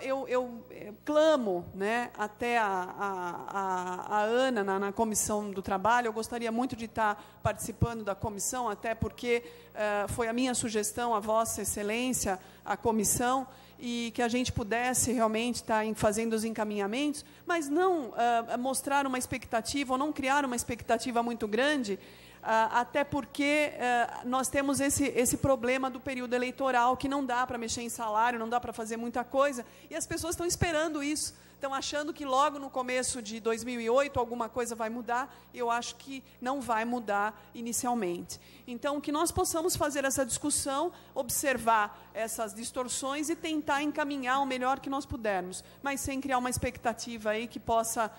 eu clamo, né, até a Ana, na Comissão do Trabalho. Eu gostaria muito de estar participando da comissão, até porque foi a minha sugestão, a Vossa Excelência, a comissão, e que a gente pudesse realmente estar fazendo os encaminhamentos, mas não mostrar uma expectativa, ou não criar uma expectativa muito grande, até porque nós temos esse problema do período eleitoral, que não dá para mexer em salário, não dá para fazer muita coisa, e as pessoas estão esperando isso, estão achando que logo no começo de 2008 alguma coisa vai mudar. Eu acho que não vai mudar inicialmente. Então, que nós possamos fazer essa discussão, observar essas distorções e tentar encaminhar o melhor que nós pudermos, mas sem criar uma expectativa aí que possa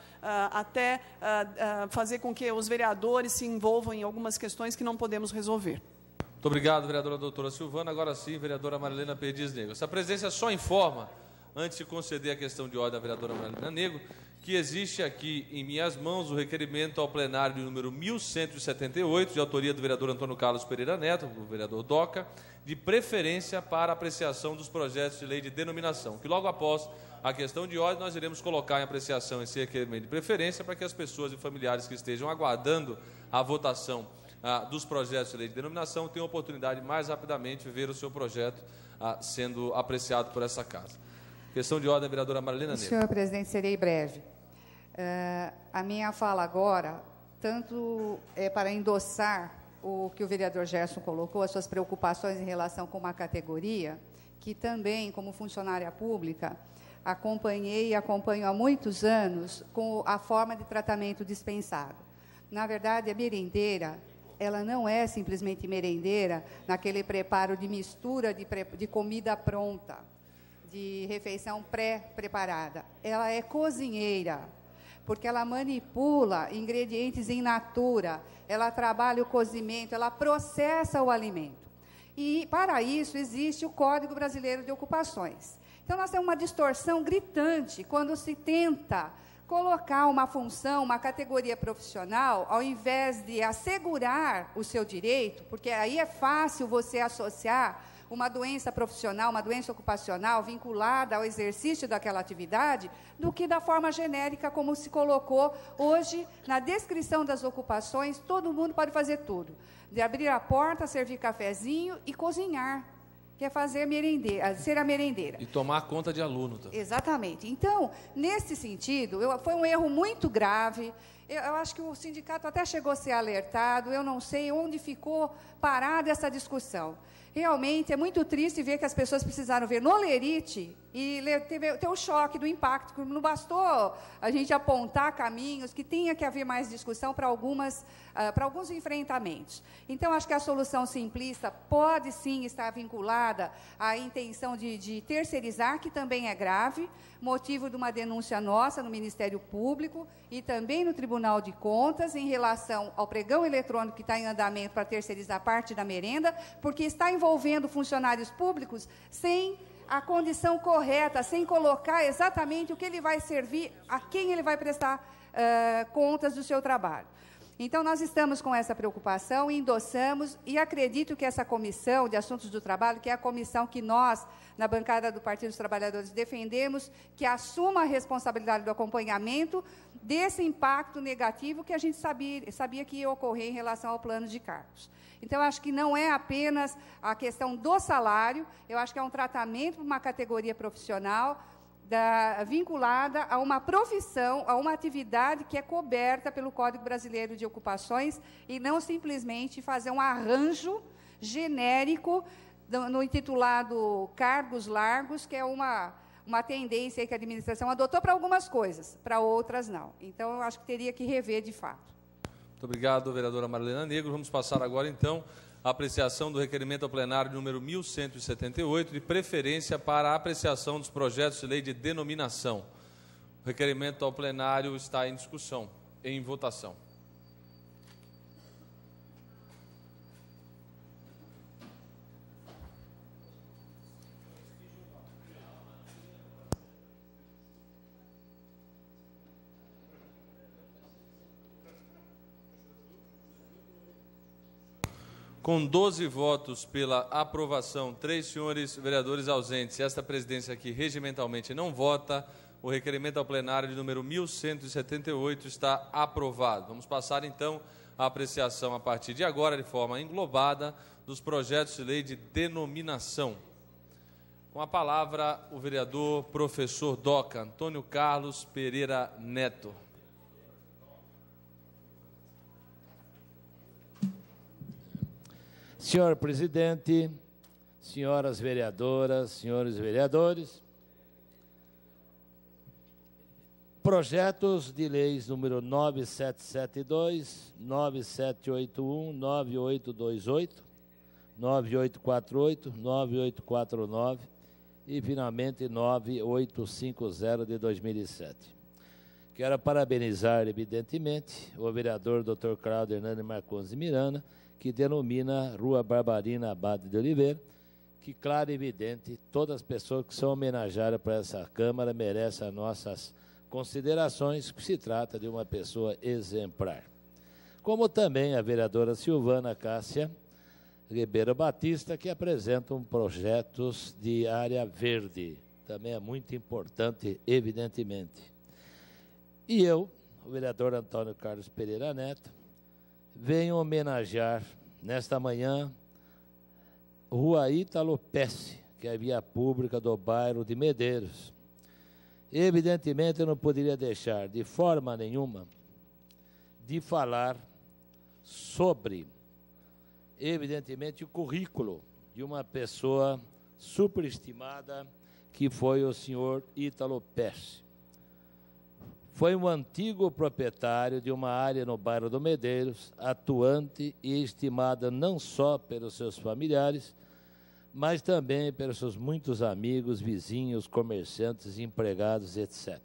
fazer com que os vereadores se envolvam em algumas questões que não podemos resolver. Muito obrigado, vereadora doutora Silvana. Agora sim, vereadora Marilena Perdiz Negro. Essa presidência só informa, antes de conceder a questão de ordem à vereadora Marilena Negro, que existe aqui em minhas mãos o requerimento ao plenário de número 1178, de autoria do vereador Antônio Carlos Pereira Neto, do vereador Doca, de preferência para apreciação dos projetos de lei de denominação, que logo após a questão de ordem nós iremos colocar em apreciação esse requerimento de preferência para que as pessoas e familiares que estejam aguardando a votação dos projetos de lei de denominação tenham oportunidade mais rapidamente de ver o seu projeto sendo apreciado por essa casa. Questão de ordem, vereadora Marilena Negro. Senhor presidente, serei breve. A minha fala agora, tanto é para endossar o que o vereador Gerson colocou, as suas preocupações em relação com uma categoria, que também, como funcionária pública, acompanhei e acompanho há muitos anos com a forma de tratamento dispensado. Na verdade, a merendeira, ela não é simplesmente merendeira naquele preparo de mistura de comida pronta, de refeição pré-preparada. Ela é cozinheira, porque ela manipula ingredientes in natura, ela trabalha o cozimento, ela processa o alimento. E, para isso, existe o Código Brasileiro de Ocupações. Então, nós temos uma distorção gritante quando se tenta colocar uma função, uma categoria profissional, ao invés de assegurar o seu direito, porque aí é fácil você associar uma doença profissional, uma doença ocupacional vinculada ao exercício daquela atividade, do que da forma genérica como se colocou hoje na descrição das ocupações. Todo mundo pode fazer tudo, de abrir a porta, servir cafezinho e cozinhar, que é fazer merendeira, ser a merendeira. E tomar conta de aluno também. Exatamente. Então, nesse sentido, foi um erro muito grave. Eu acho que o sindicato até chegou a ser alertado, eu não sei onde ficou parada essa discussão. Realmente é muito triste ver que as pessoas precisaram ver no lerite e ter o choque do impacto. Não bastou a gente apontar caminhos, que tinha que haver mais discussão para alguns enfrentamentos. Então, acho que a solução simplista pode sim estar vinculada à intenção de terceirizar, que também é grave, motivo de uma denúncia nossa no Ministério Público e também no Tribunal de Contas, em relação ao pregão eletrônico que está em andamento para terceirizar parte da merenda, porque está envolvendo funcionários públicos sem a condição correta, sem colocar exatamente o que ele vai servir, a quem ele vai prestar contas do seu trabalho. Então, nós estamos com essa preocupação, endossamos, e acredito que essa comissão de assuntos do trabalho, que é a comissão que nós, na bancada do Partido dos Trabalhadores, defendemos, que assuma a responsabilidade do acompanhamento desse impacto negativo que a gente sabia que ia ocorrer em relação ao plano de cargos. Então, eu acho que não é apenas a questão do salário, eu acho que é um tratamento para uma categoria profissional vinculada a uma profissão, a uma atividade que é coberta pelo Código Brasileiro de Ocupações, e não simplesmente fazer um arranjo genérico no intitulado cargos largos, que é uma tendência que a administração adotou para algumas coisas, para outras não. Então, eu acho que teria que rever de fato. Muito obrigado, vereadora Marilena Negro. Vamos passar agora, então, a apreciação do requerimento ao plenário número 1178, de preferência para a apreciação dos projetos de lei de denominação. O requerimento ao plenário está em discussão, em votação. Com 12 votos pela aprovação, 3 senhores vereadores ausentes, e esta presidência aqui regimentalmente não vota, o requerimento ao plenário de número 1178 está aprovado. Vamos passar, então, a apreciação, a partir de agora, de forma englobada, dos projetos de lei de denominação. Com a palavra, o vereador professor DOCA, Antônio Carlos Pereira Neto. Senhor presidente, senhoras vereadoras, senhores vereadores, projetos de leis número 9772, 9781, 9828, 9848, 9849 e, finalmente, 9850 de 2007. Quero parabenizar, evidentemente, o vereador Dr. Cláudio Hernandes Marcondes de Miranda, que denomina Rua Barbarina Abade de Oliveira, que, claro e evidente, todas as pessoas que são homenageadas por essa Câmara merecem as nossas considerações, que se trata de uma pessoa exemplar. Como também a vereadora Silvana Cássia Ribeiro Batista, que apresentam projetos de área verde. Também é muito importante, evidentemente. E eu, o vereador Antônio Carlos Pereira Neto, venho homenagear, nesta manhã, Rua Ítalo Pesce, que é a via pública do bairro de Medeiros. Evidentemente, eu não poderia deixar, de forma nenhuma, de falar sobre, evidentemente, o currículo de uma pessoa superestimada, que foi o senhor Ítalo Pesce. Foi um antigo proprietário de uma área no bairro do Medeiros, atuante e estimada não só pelos seus familiares, mas também pelos seus muitos amigos, vizinhos, comerciantes, empregados, etc.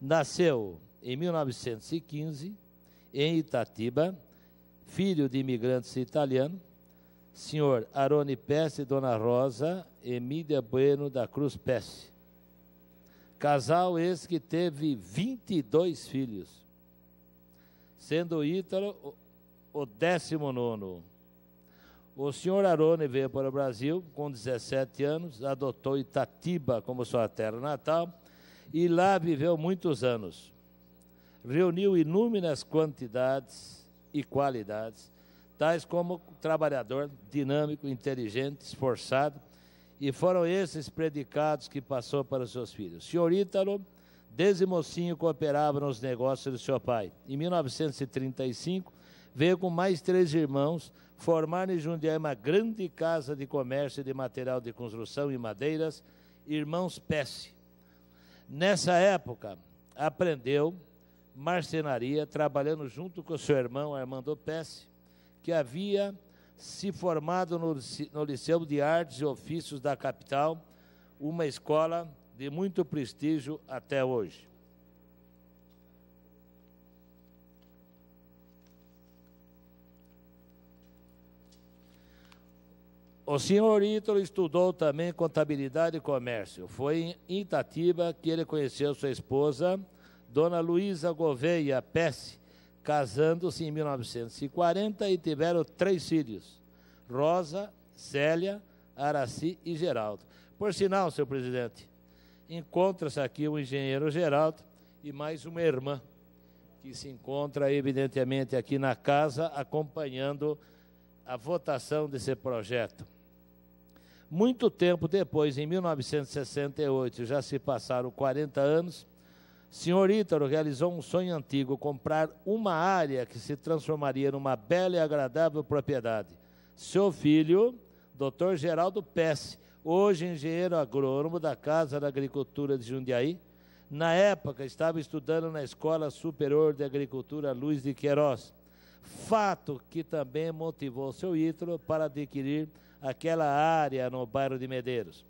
Nasceu em 1915, em Itatiba, filho de imigrantes italianos, senhor Arone Pesce e dona Rosa Emília Bueno da Cruz Pesce. Casal esse que teve 22 filhos, sendo o Ítalo o 19º. O senhor Arone veio para o Brasil com 17 anos, adotou Itatiba como sua terra natal e lá viveu muitos anos. Reuniu inúmeras quantidades e qualidades, tais como trabalhador dinâmico, inteligente, esforçado, e foram esses predicados que passou para os seus filhos. O senhor Ítalo, desde mocinho, cooperava nos negócios do seu pai. Em 1935, veio com mais 3 irmãos formar em Jundiaí uma grande casa de comércio de material de construção e madeiras, Irmãos Pesce. Nessa época, aprendeu marcenaria, trabalhando junto com o seu irmão Armando Pesce, que havia se formado no Liceu de Artes e Ofícios da capital, uma escola de muito prestígio até hoje. O senhor Ítalo estudou também contabilidade e comércio. Foi em Itatiba que ele conheceu sua esposa, dona Luísa Gouveia Pesce, casando-se em 1940 e tiveram 3 filhos, Rosa, Célia, Araci e Geraldo. Por sinal, senhor presidente, encontra-se aqui o engenheiro Geraldo e mais uma irmã, que se encontra, evidentemente, aqui na casa, acompanhando a votação desse projeto. Muito tempo depois, em 1968, já se passaram 40 anos, senhor Ítalo realizou um sonho antigo, comprar uma área que se transformaria numa bela e agradável propriedade. Seu filho, Dr. Geraldo Pesce, hoje engenheiro agrônomo da Casa da Agricultura de Jundiaí, na época estava estudando na Escola Superior de Agricultura Luiz de Queiroz, fato que também motivou seu Ítalo para adquirir aquela área no bairro de Medeiros.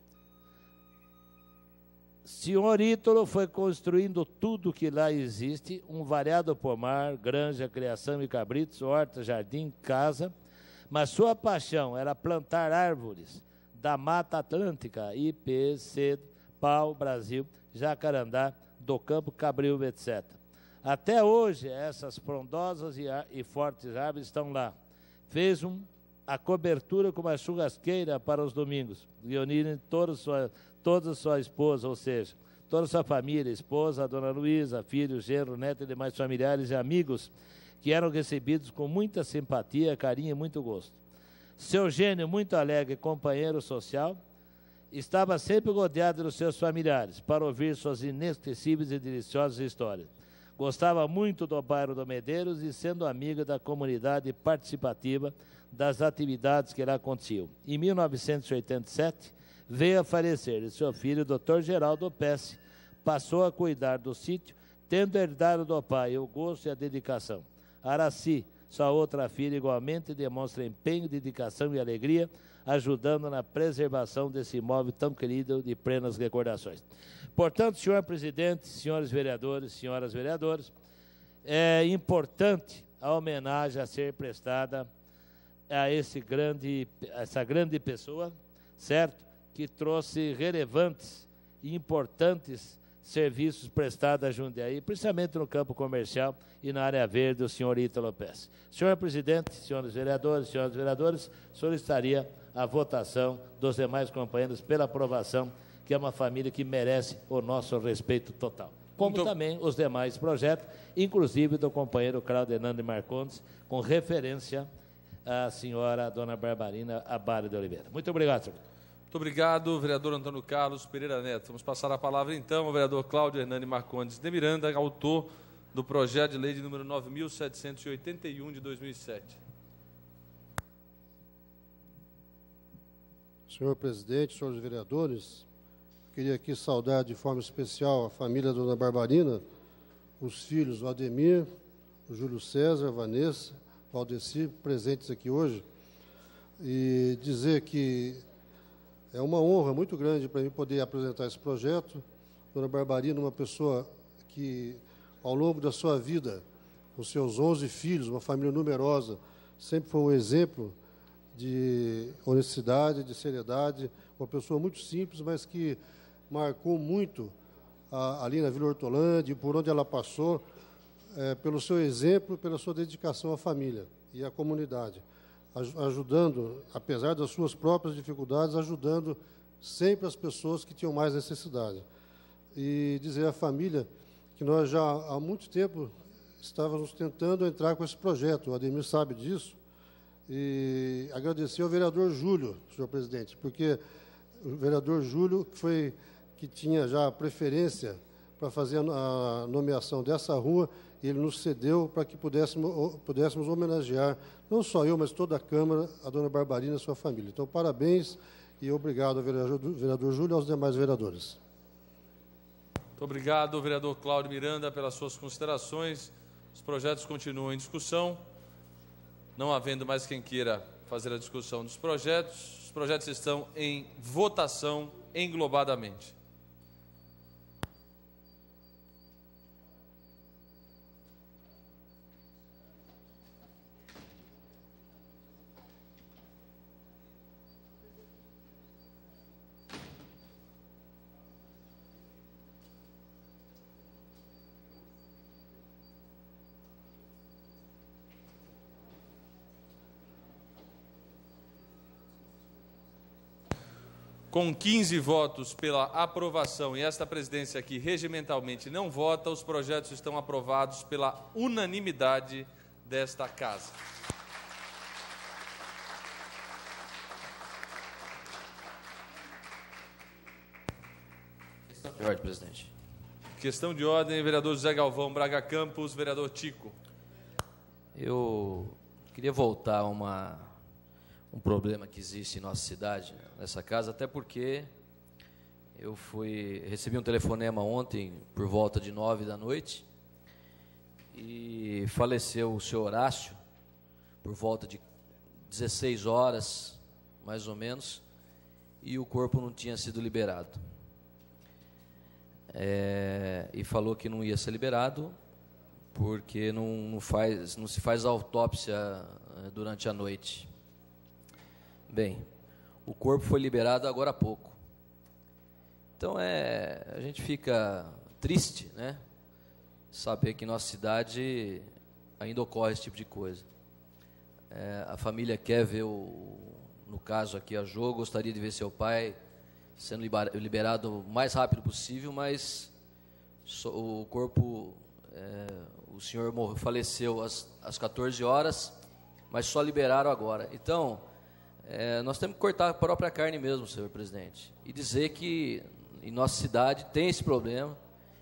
Senhor Ítalo foi construindo tudo que lá existe, um variado pomar, granja, criação de cabritos, horta, jardim, casa, mas sua paixão era plantar árvores da Mata Atlântica, ipê, cedo, pau, Brasil, jacarandá, do campo, cabril, etc. Até hoje, essas frondosas e fortes árvores estão lá. Fez a cobertura com uma churrasqueira para os domingos, reunindo toda a sua esposa, ou seja, toda a sua família, esposa, a dona Luísa, filho, genro, neto e demais familiares e amigos, que eram recebidos com muita simpatia, carinho e muito gosto. Seu gênio, muito alegre, companheiro social, estava sempre rodeado dos seus familiares para ouvir suas inesquecíveis e deliciosas histórias. Gostava muito do bairro do Medeiros e, sendo amigo da comunidade participativa das atividades que lá aconteciam. Em 1987, veio a falecer e seu filho, Dr. Geraldo Pesce, passou a cuidar do sítio, tendo herdado do pai o gosto e a dedicação. Araci, sua outra filha, igualmente demonstra empenho, dedicação e alegria, ajudando na preservação desse imóvel tão querido de plenas recordações. Portanto, senhor presidente, senhores vereadores, senhoras vereadoras, é importante a homenagem a ser prestada a essa grande pessoa, certo? Que trouxe relevantes e importantes serviços prestados a Jundiaí, principalmente no campo comercial e na área verde, o senhor Ítalo Pesce. Senhor presidente, senhores vereadores, senhoras vereadoras, solicitaria a votação dos demais companheiros pela aprovação, que é uma família que merece o nosso respeito total. Como também os demais projetos, inclusive do companheiro Cláudio Hernando Marcondes, com referência à senhora dona Barbarina Abade de Oliveira. Muito obrigado, senhor. Muito obrigado, vereador Antônio Carlos Pereira Neto. Vamos passar a palavra, então, ao vereador Cláudio Hernani Marcondes de Miranda, autor do projeto de lei de número 9.781, de 2007. Senhor presidente, senhores vereadores, queria aqui saudar de forma especial a família da dona Barbarina, os filhos, o Ademir, o Júlio César, a Vanessa, o Valdeci, presentes aqui hoje, e dizer que é uma honra muito grande para mim poder apresentar esse projeto. Dona Barbarina, uma pessoa que, ao longo da sua vida, com seus 11 filhos, uma família numerosa, sempre foi um exemplo de honestidade, de seriedade, uma pessoa muito simples, mas que marcou muito ali na Vila Hortolândia, e por onde ela passou, pelo seu exemplo, pela sua dedicação à família e à comunidade, ajudando, apesar das suas próprias dificuldades, ajudando sempre as pessoas que tinham mais necessidade. E dizer à família que nós já há muito tempo estávamos tentando entrar com esse projeto, o Ademir sabe disso, e agradecer ao vereador Júlio, senhor presidente, porque o vereador Júlio que tinha já preferência para fazer a nomeação dessa rua, e ele nos cedeu para que pudéssemos homenagear, não só eu, mas toda a Câmara, a dona Barbarina e a sua família. Então, parabéns e obrigado ao vereador Júlio e aos demais vereadores. Muito obrigado, vereador Cláudio Miranda, pelas suas considerações. Os projetos continuam em discussão. Não havendo mais quem queira fazer a discussão dos projetos, os projetos estão em votação englobadamente. Com 15 votos pela aprovação e esta presidência aqui regimentalmente não vota, os projetos estão aprovados pela unanimidade desta Casa. Questão de ordem, presidente. Questão de ordem, vereador José Galvão Braga Campos, vereador Tico. Eu queria voltar a um problema que existe em nossa cidade, nessa casa, até porque eu recebi um telefonema ontem por volta de 9 da noite e faleceu o senhor Horácio por volta de 16 horas, mais ou menos, e o corpo não tinha sido liberado. E falou que não ia ser liberado porque não se faz autópsia durante a noite. Bem, o corpo foi liberado agora há pouco. Então a gente fica triste, né? Saber que em nossa cidade ainda ocorre esse tipo de coisa. A família quer ver, no caso aqui, a Jo, gostaria de ver seu pai sendo liberado o mais rápido possível, mas o corpo, o senhor faleceu às 14 horas, mas só liberaram agora. Então, nós temos que cortar a própria carne mesmo, senhor presidente, e dizer que em nossa cidade tem esse problema.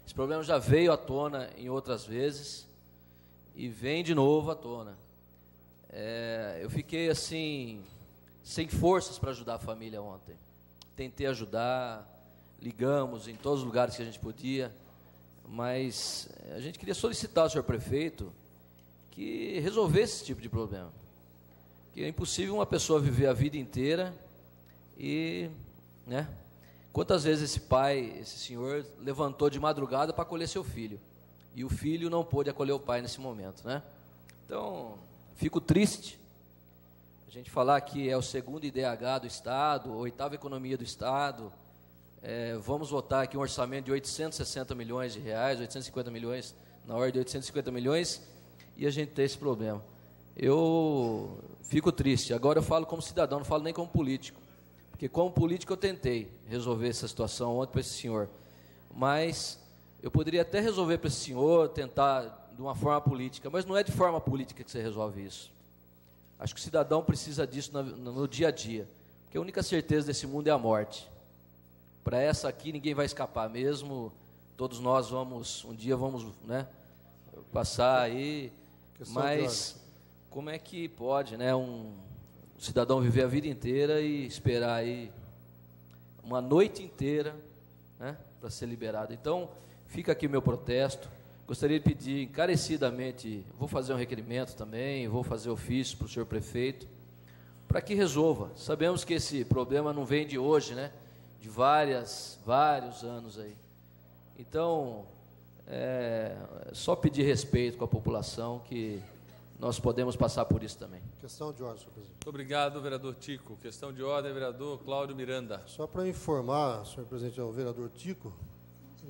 Esse problema já veio à tona em outras vezes e vem de novo à tona. Eu fiquei assim, sem forças para ajudar a família ontem. Tentei ajudar, ligamos em todos os lugares que a gente podia, mas a gente queria solicitar ao senhor prefeito que resolvesse esse tipo de problema. Que é impossível uma pessoa viver a vida inteira e, né? Quantas vezes esse senhor levantou de madrugada para acolher seu filho e o filho não pôde acolher o pai nesse momento, né? Então, fico triste a gente falar que é o segundo IDH do Estado, a 8ª economia do Estado. Vamos votar aqui um orçamento de 860 milhões de reais, 850 milhões, na ordem de 850 milhões, e a gente tem esse problema. Eu fico triste. Agora eu falo como cidadão, não falo nem como político. Porque como político eu tentei resolver essa situação ontem para esse senhor. Mas eu poderia até resolver para esse senhor, tentar de uma forma política, mas não é de forma política que você resolve isso. Acho que o cidadão precisa disso no dia a dia. Porque a única certeza desse mundo é a morte. Para essa aqui ninguém vai escapar mesmo. Todos nós um dia vamos, né, passar aí. Mas como é que pode, né, um cidadão viver a vida inteira e esperar aí uma noite inteira, né, para ser liberado? Então, fica aqui o meu protesto. Gostaria de pedir encarecidamente, vou fazer um requerimento também, vou fazer ofício para o senhor prefeito, para que resolva. Sabemos que esse problema não vem de hoje, né, de vários anos aí. Então, só pedir respeito com a população, que nós podemos passar por isso também. Questão de ordem, senhor presidente. Muito obrigado, vereador Tico. Questão de ordem, vereador Cláudio Miranda. Só para informar, senhor presidente, ao vereador Tico,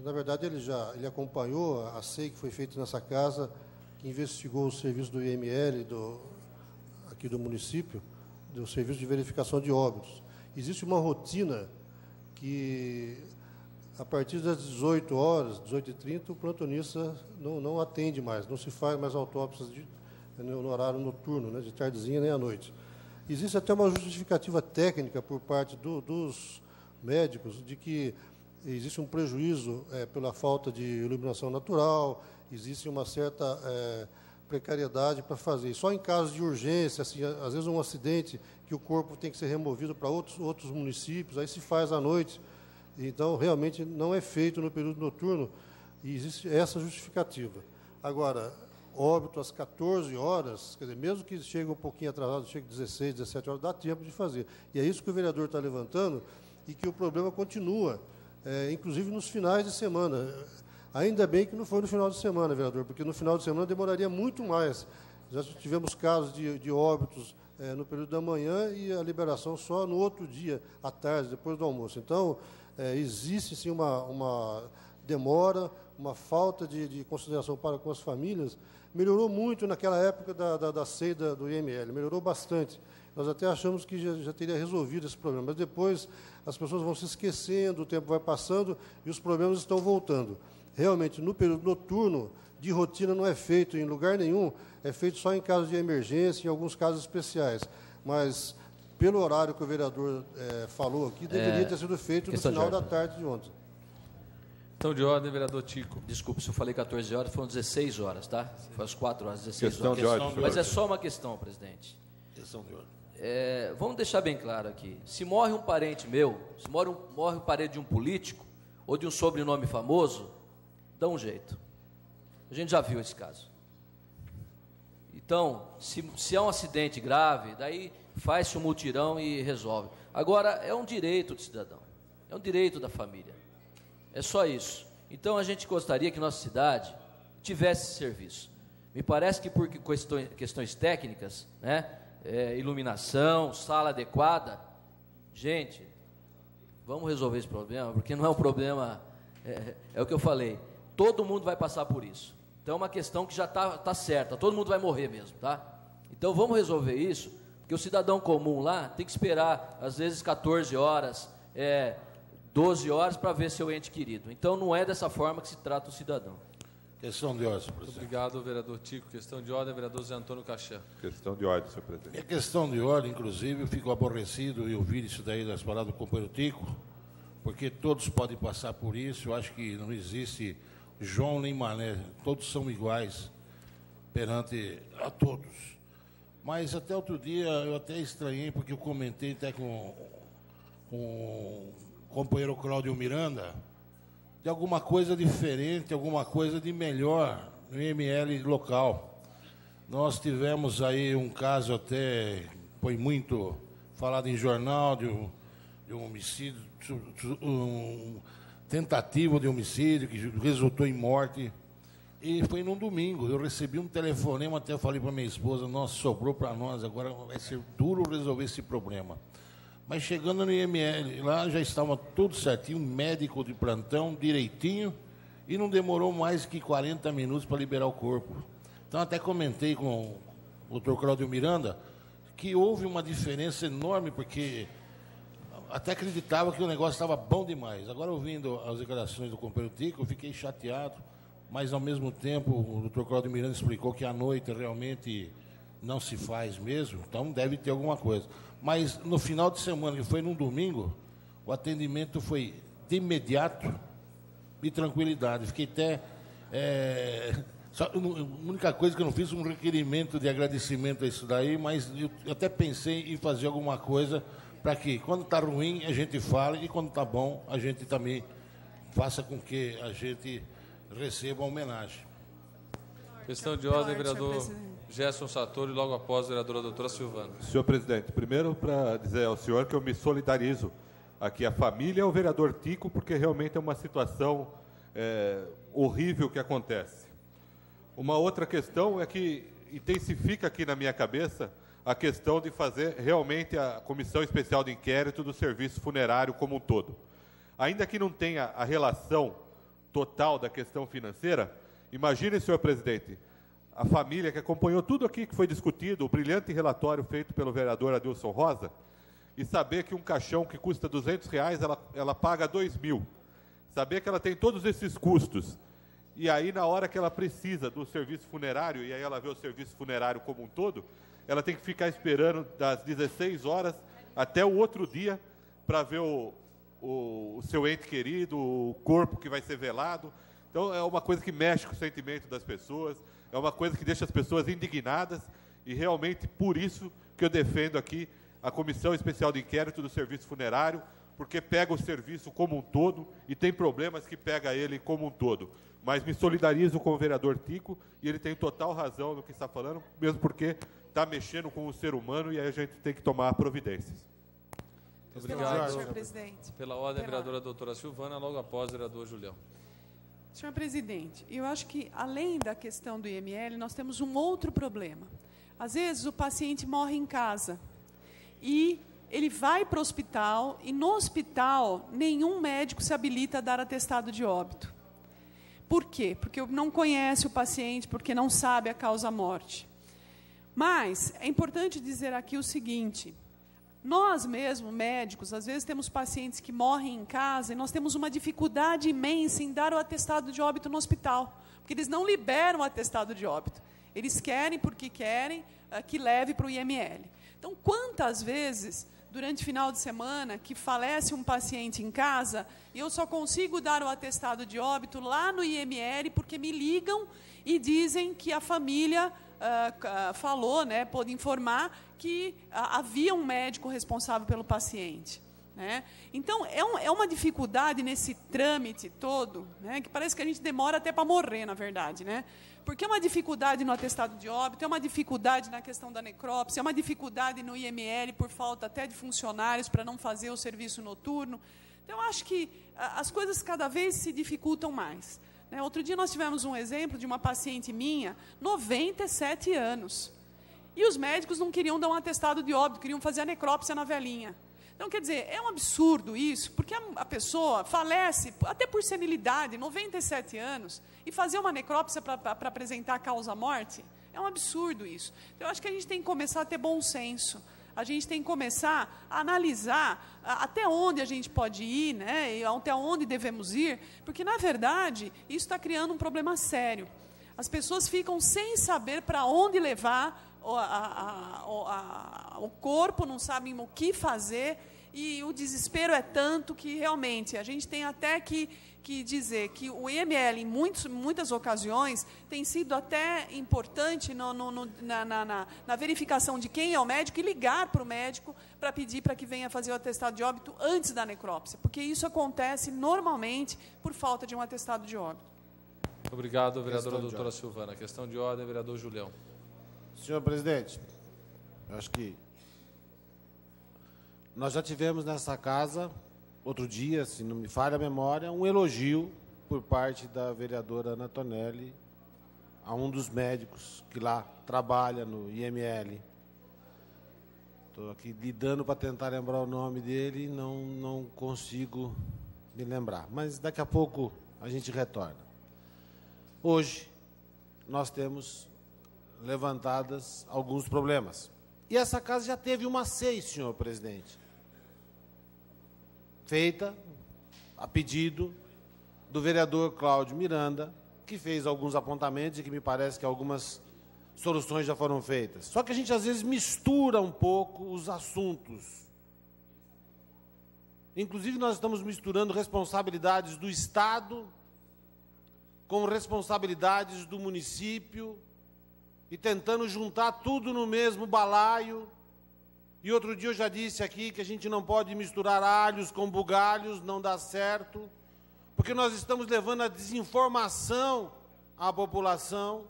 na verdade ele acompanhou a SEI que foi feita nessa casa, que investigou o serviço do IML aqui do município, do serviço de verificação de óbitos. Existe uma rotina que, a partir das 18 horas, 18h30, o plantonista não atende mais, não se faz mais autópsias no horário noturno, né, de tardezinha nem à noite. Existe até uma justificativa técnica por parte dos médicos de que existe um prejuízo pela falta de iluminação natural, existe uma certa precariedade para fazer. E só em casos de urgência, assim, às vezes um acidente que o corpo tem que ser removido para outros municípios, aí se faz à noite. Então, realmente, não é feito no período noturno, e existe essa justificativa. Agora, óbito às 14 horas, quer dizer, mesmo que chegue um pouquinho atrasado, chegue 16, 17 horas, dá tempo de fazer. E é isso que o vereador está levantando, e que o problema continua, inclusive nos finais de semana. Ainda bem que não foi no final de semana, vereador, porque no final de semana demoraria muito mais. Já tivemos casos de óbitos no período da manhã e a liberação só no outro dia, à tarde, depois do almoço. Então, existe sim uma demora, uma falta de consideração para com as famílias. Melhorou muito naquela época da SEI do IML, melhorou bastante. nós até achamos que já teria resolvido esse problema, mas depois as pessoas vão se esquecendo, o tempo vai passando e os problemas estão voltando. Realmente, no período noturno, de rotina não é feito em lugar nenhum, é feito só em casos de emergência, em alguns casos especiais. Mas, pelo horário que o vereador falou aqui, deveria ter sido feito no final da tarde de ontem. Questão de ordem, vereador Tico. Desculpe, se eu falei 14 horas, foram 16 horas, tá? Foi às 4 horas, 16 questão horas. De ordem, mas é só uma questão, presidente. Questão de ordem. Vamos deixar bem claro aqui. Se morre um parente meu, se morre um parente de um político, ou de um sobrenome famoso, dá um jeito. A gente já viu esse caso. Então, se é um acidente grave, daí faz-se um mutirão e resolve. Agora, é um direito do cidadão, é um direito da família. É só isso. Então, a gente gostaria que nossa cidade tivesse esse serviço. Me parece que por questões técnicas, né, iluminação, sala adequada, gente, vamos resolver esse problema, porque não é um problema, é o que eu falei, todo mundo vai passar por isso. Então, é uma questão que já está certa, todo mundo vai morrer mesmo, tá? Então, vamos resolver isso, porque o cidadão comum lá tem que esperar, às vezes, 14 horas, 12 horas para ver seu ente querido. Então, não é dessa forma que se trata o cidadão. Questão de ordem, senhor Muito presidente. obrigado, vereador Tico. Questão de ordem, vereador Zé Antônio Caixã. Questão de ordem, senhor presidente. Minha questão de ordem, inclusive, eu fico aborrecido em ouvir isso daí das palavras do companheiro Tico, porque todos podem passar por isso. Eu acho que não existe João nem Mané, todos são iguais perante a todos. Mas até outro dia eu até estranhei, porque eu comentei até com o companheiro Cláudio Miranda, de alguma coisa diferente, alguma coisa de melhor no IML local. Nós tivemos aí um caso até, foi muito falado em jornal, de um homicídio, tentativa de homicídio que resultou em morte. E foi num domingo. Eu recebi um telefonema, até falei para minha esposa, nossa, sobrou para nós, agora vai ser duro resolver esse problema. Mas chegando no IML, lá já estava tudo certinho, médico de plantão, direitinho, e não demorou mais que 40 minutos para liberar o corpo. Então, até comentei com o Dr. Cláudio Miranda que houve uma diferença enorme, porque até acreditava que o negócio estava bom demais. Agora, ouvindo as declarações do companheiro Tico, eu fiquei chateado, mas, ao mesmo tempo, o Dr. Cláudio Miranda explicou que à noite realmente não se faz mesmo, então deve ter alguma coisa. Mas no final de semana, que foi num domingo, o atendimento foi de imediato e tranquilidade. Fiquei até... a única coisa que eu não fiz um requerimento de agradecimento a isso daí, mas eu até pensei em fazer alguma coisa para que, quando está ruim, a gente fale, e quando está bom, a gente também faça com que a gente receba a homenagem. Questão de ordem, vereador Gerson Sartori, e logo após, vereadora doutora Silvana. Senhor presidente, primeiro para dizer ao senhor que eu me solidarizo aqui à família e ao vereador Tico, porque realmente é uma situação horrível que acontece. Uma outra questão é que intensifica aqui na minha cabeça a questão de fazer realmente a Comissão Especial de Inquérito do Serviço Funerário como um todo. Ainda que não tenha a relação total da questão financeira, imagine, senhor presidente, a família que acompanhou tudo aqui que foi discutido, o brilhante relatório feito pelo vereador Adilson Rosa, e saber que um caixão que custa R$200, ela paga 2.000. Saber que ela tem todos esses custos. E aí, na hora que ela precisa do serviço funerário, e aí ela vê o serviço funerário como um todo, ela tem que ficar esperando das 16 horas até o outro dia para ver o seu ente querido, o corpo que vai ser velado. Então, é uma coisa que mexe com o sentimento das pessoas, é uma coisa que deixa as pessoas indignadas, e realmente por isso que eu defendo aqui a Comissão Especial de Inquérito do Serviço Funerário, porque pega o serviço como um todo e tem problemas que pega ele como um todo. Mas me solidarizo com o vereador Tico, e ele tem total razão no que está falando, mesmo porque está mexendo com o ser humano, e aí a gente tem que tomar providências. Muito obrigado, senhor presidente. Pela ordem, vereadora doutora Silvana, logo após, vereador Julião. Senhor presidente, eu acho que, além da questão do IML, nós temos um outro problema. Às vezes, o paciente morre em casa e ele vai para o hospital, e no hospital, nenhum médico se habilita a dar atestado de óbito. Por quê? Porque não conhece o paciente, porque não sabe a causa-morte. Mas é importante dizer aqui o seguinte: nós mesmos, médicos, às vezes temos pacientes que morrem em casa e nós temos uma dificuldade imensa em dar o atestado de óbito no hospital, porque eles não liberam o atestado de óbito. Eles querem, porque querem, que leve para o IML. Então, quantas vezes, durante o final de semana, que falece um paciente em casa, e eu só consigo dar o atestado de óbito lá no IML, porque me ligam e dizem que a família falou, né, pôde informar que havia um médico responsável pelo paciente. Né? Então, é uma dificuldade nesse trâmite todo, né, que parece que a gente demora até para morrer, na verdade. Né? Porque é uma dificuldade no atestado de óbito, é uma dificuldade na questão da necrópsia, é uma dificuldade no IML por falta até de funcionários para não fazer o serviço noturno. Então, eu acho que as coisas cada vez se dificultam mais. Né? Outro dia nós tivemos um exemplo de uma paciente minha, 97 anos. E os médicos não queriam dar um atestado de óbito, queriam fazer a necrópsia na velhinha. Então, quer dizer, é um absurdo isso, porque a pessoa falece, até por senilidade, 97 anos, e fazer uma necrópsia para apresentar a causa-morte, é um absurdo isso. Então, eu acho que a gente tem que começar a ter bom senso, a gente tem que começar a analisar até onde a gente pode ir, né, e até onde devemos ir, porque, na verdade, isso está criando um problema sério. As pessoas ficam sem saber para onde levar o corpo, não sabem o que fazer, e o desespero é tanto que realmente a gente tem até que dizer que o IML, em muitas ocasiões, tem sido até importante na verificação de quem é o médico e ligar para o médico para pedir para que venha fazer o atestado de óbito antes da necrópsia, porque isso acontece normalmente por falta de um atestado de óbito. Obrigado, vereadora doutora Silvana. Questão de ordem, vereador Julião. Senhor presidente, eu acho que nós já tivemos nessa casa, outro dia, se não me falha a memória, um elogio por parte da vereadora Ana Tonelli a um dos médicos que lá trabalha no IML. Estou aqui lidando para tentar lembrar o nome dele e não consigo me lembrar. Mas daqui a pouco a gente retorna. Hoje, nós temos levantadas alguns problemas. E essa casa já teve uma CEI, senhor presidente, feita a pedido do vereador Cláudio Miranda, que fez alguns apontamentos e que me parece que algumas soluções já foram feitas. Só que a gente, às vezes, mistura um pouco os assuntos. Inclusive, nós estamos misturando responsabilidades do Estado com responsabilidades do município e tentando juntar tudo no mesmo balaio. E outro dia eu já disse aqui que a gente não pode misturar alhos com bugalhos, não dá certo, porque nós estamos levando a desinformação à população.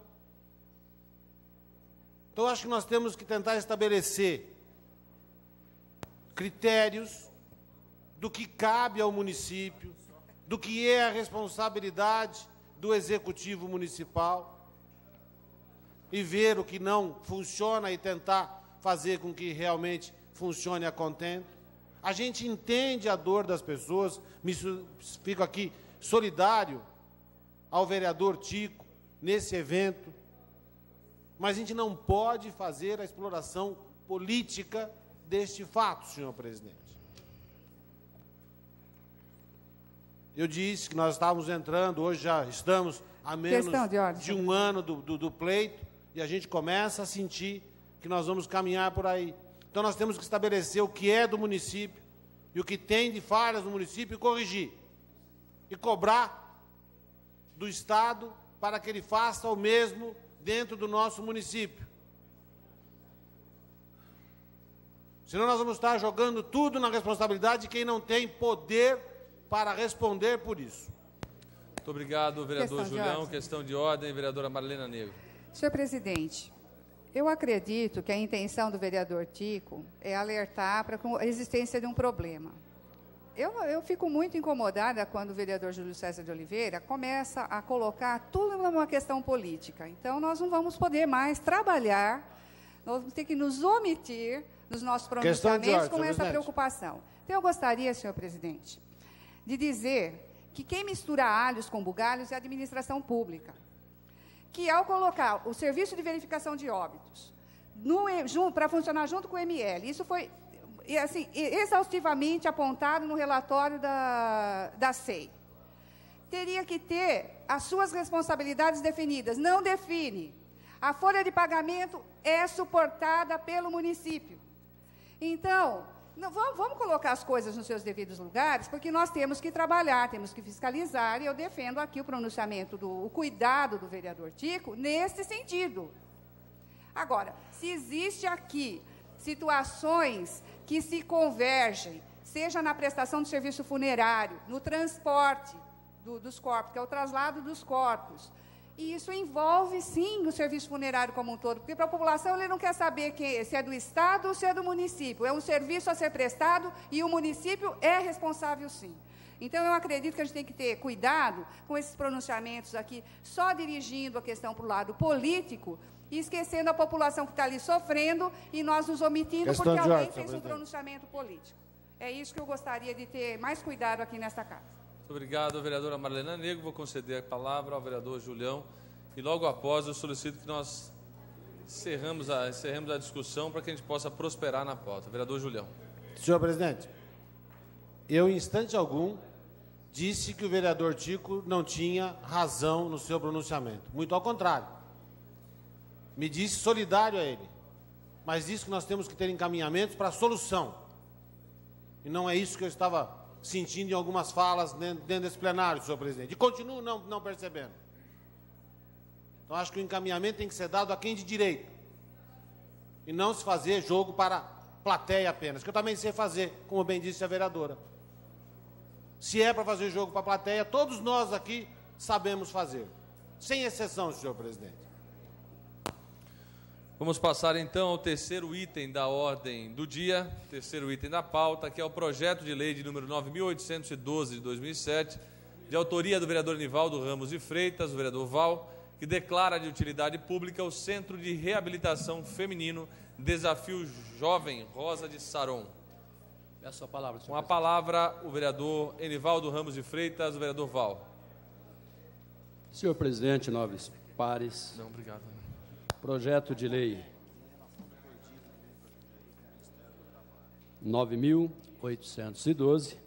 Então, acho que nós temos que tentar estabelecer critérios do que cabe ao município, do que é a responsabilidade do Executivo Municipal, e ver o que não funciona e tentar fazer com que realmente funcione a contento. A gente entende a dor das pessoas, fico aqui solidário ao vereador Tico nesse evento, mas a gente não pode fazer a exploração política deste fato, senhor presidente. Eu disse que nós estávamos entrando, hoje já estamos a menos de um ano do pleito, e a gente começa a sentir que nós vamos caminhar por aí. Então, nós temos que estabelecer o que é do município e o que tem de falhas no município e corrigir. E cobrar do Estado para que ele faça o mesmo dentro do nosso município. Senão nós vamos estar jogando tudo na responsabilidade de quem não tem poder para responder por isso. Muito obrigado, vereador Julião. Questão de ordem, vereadora Marlena Negro. Senhor presidente, eu acredito que a intenção do vereador Tico é alertar para a existência de um problema. Eu fico muito incomodada quando o vereador Júlio César de Oliveira começa a colocar tudo numa questão política. Então, nós não vamos poder mais trabalhar, nós vamos ter que nos omitir nos nossos pronunciamentos com essa preocupação. Então, eu gostaria, senhor presidente, de dizer que quem mistura alhos com bugalhos é a administração pública, que ao colocar o serviço de verificação de óbitos para funcionar junto com o ML. Isso foi assim, exaustivamente apontado no relatório da SEI. Teria que ter as suas responsabilidades definidas. Não define. A folha de pagamento é suportada pelo município. Então, vamos colocar as coisas nos seus devidos lugares, porque nós temos que trabalhar, temos que fiscalizar, e eu defendo aqui o pronunciamento, o cuidado do vereador Tico, nesse sentido. Agora, se existe aqui situações que se convergem, seja na prestação do serviço funerário, no transporte dos corpos, que é o traslado dos corpos, e isso envolve, sim, o serviço funerário como um todo, porque para a população ele não quer saber se é do Estado ou se é do município. É um serviço a ser prestado e o município é responsável, sim. Então, eu acredito que a gente tem que ter cuidado com esses pronunciamentos aqui, só dirigindo a questão para o lado político e esquecendo a população que está ali sofrendo e nós nos omitindo porque alguém fez um pronunciamento político. É isso que eu gostaria de ter mais cuidado aqui nesta casa. Muito obrigado, vereadora Marlena Negro. Vou conceder a palavra ao vereador Julião. E logo após, eu solicito que nós encerremos a discussão para que a gente possa prosperar na pauta. Vereador Julião. Senhor presidente, eu, em instante algum, disse que o vereador Tico não tinha razão no seu pronunciamento. Muito ao contrário. Me disse solidário a ele. Mas disse que nós temos que ter encaminhamentos para a solução. E não é isso que eu estava sentindo em algumas falas dentro desse plenário, senhor presidente. E continuo não percebendo. Então, acho que o encaminhamento tem que ser dado a quem de direito. E não se fazer jogo para plateia apenas, que eu também sei fazer, como bem disse a vereadora. Se é para fazer jogo para a plateia, todos nós aqui sabemos fazer. Sem exceção, senhor presidente. Vamos passar, então, ao terceiro item da ordem do dia, terceiro item da pauta, que é o projeto de lei de número 9.812 de 2007, de autoria do vereador Nivaldo Ramos de Freitas, o vereador Val, que declara de utilidade pública o Centro de Reabilitação Feminino Desafio Jovem Rosa de Saron. Peço a palavra, senhor. Com a palavra, o vereador Enivaldo Ramos de Freitas, o vereador Val. Senhor presidente, nobres pares. Não, obrigado. Projeto de lei 9.812,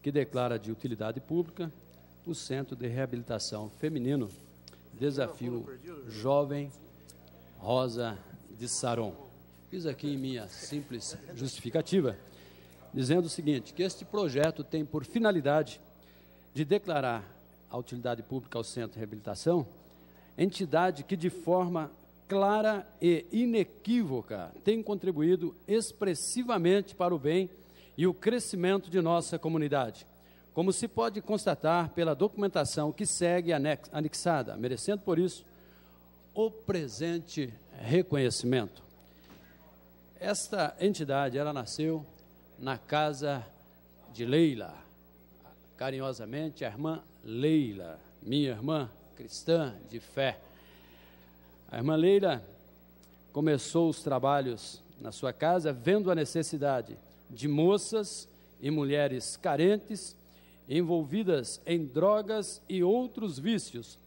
que declara de utilidade pública o Centro de Reabilitação Feminino Desafio Jovem Rosa de Saron. Fiz aqui minha simples justificativa, dizendo o seguinte, que este projeto tem por finalidade de declarar a utilidade pública ao Centro de Reabilitação, entidade que de forma clara e inequívoca tem contribuído expressivamente para o bem e o crescimento de nossa comunidade, como se pode constatar pela documentação que segue anexada, merecendo por isso o presente reconhecimento. Esta entidade, ela nasceu na casa de Leila, carinhosamente a irmã Leila, minha irmã cristã de fé. A irmã Leila começou os trabalhos na sua casa vendo a necessidade de moças e mulheres carentes envolvidas em drogas e outros vícios.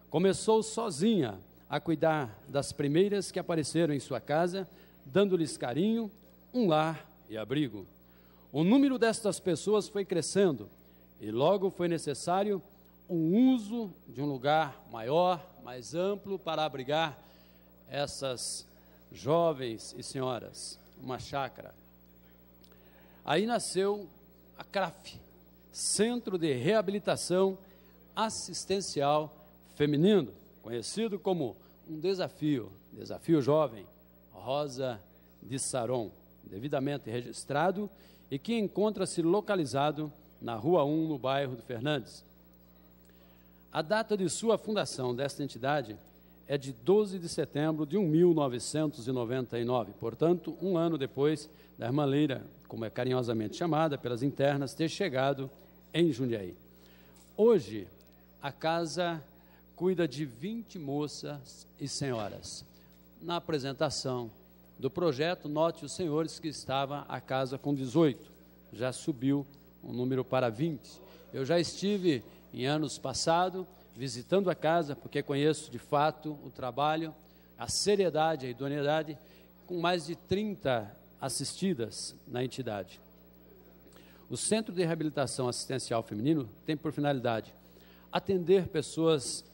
Começou sozinha a cuidar das primeiras que apareceram em sua casa, dando-lhes carinho, um lar e abrigo. O número destas pessoas foi crescendo e logo foi necessário o uso de um lugar maior, mais amplo, para abrigar essas jovens e senhoras, uma chácara. Aí nasceu a CRAF, Centro de Reabilitação Assistencial Feminino, conhecido como um Desafio Jovem Rosa de Saron, devidamente registrado e que encontra-se localizado na Rua 1, no bairro do Fernandes. A data de sua fundação desta entidade é de 12 de setembro de 1999, portanto, um ano depois da irmã Leila, como é carinhosamente chamada pelas internas, ter chegado em Jundiaí. Hoje, a casa cuida de 20 moças e senhoras. Na apresentação do projeto, note os senhores que estava a casa com 18, já subiu o número para 20. Eu já estive em anos passados visitando a casa, porque conheço de fato o trabalho, a seriedade, a idoneidade com mais de 30 assistidas na entidade. O Centro de Reabilitação Assistencial Feminino tem por finalidade atender pessoas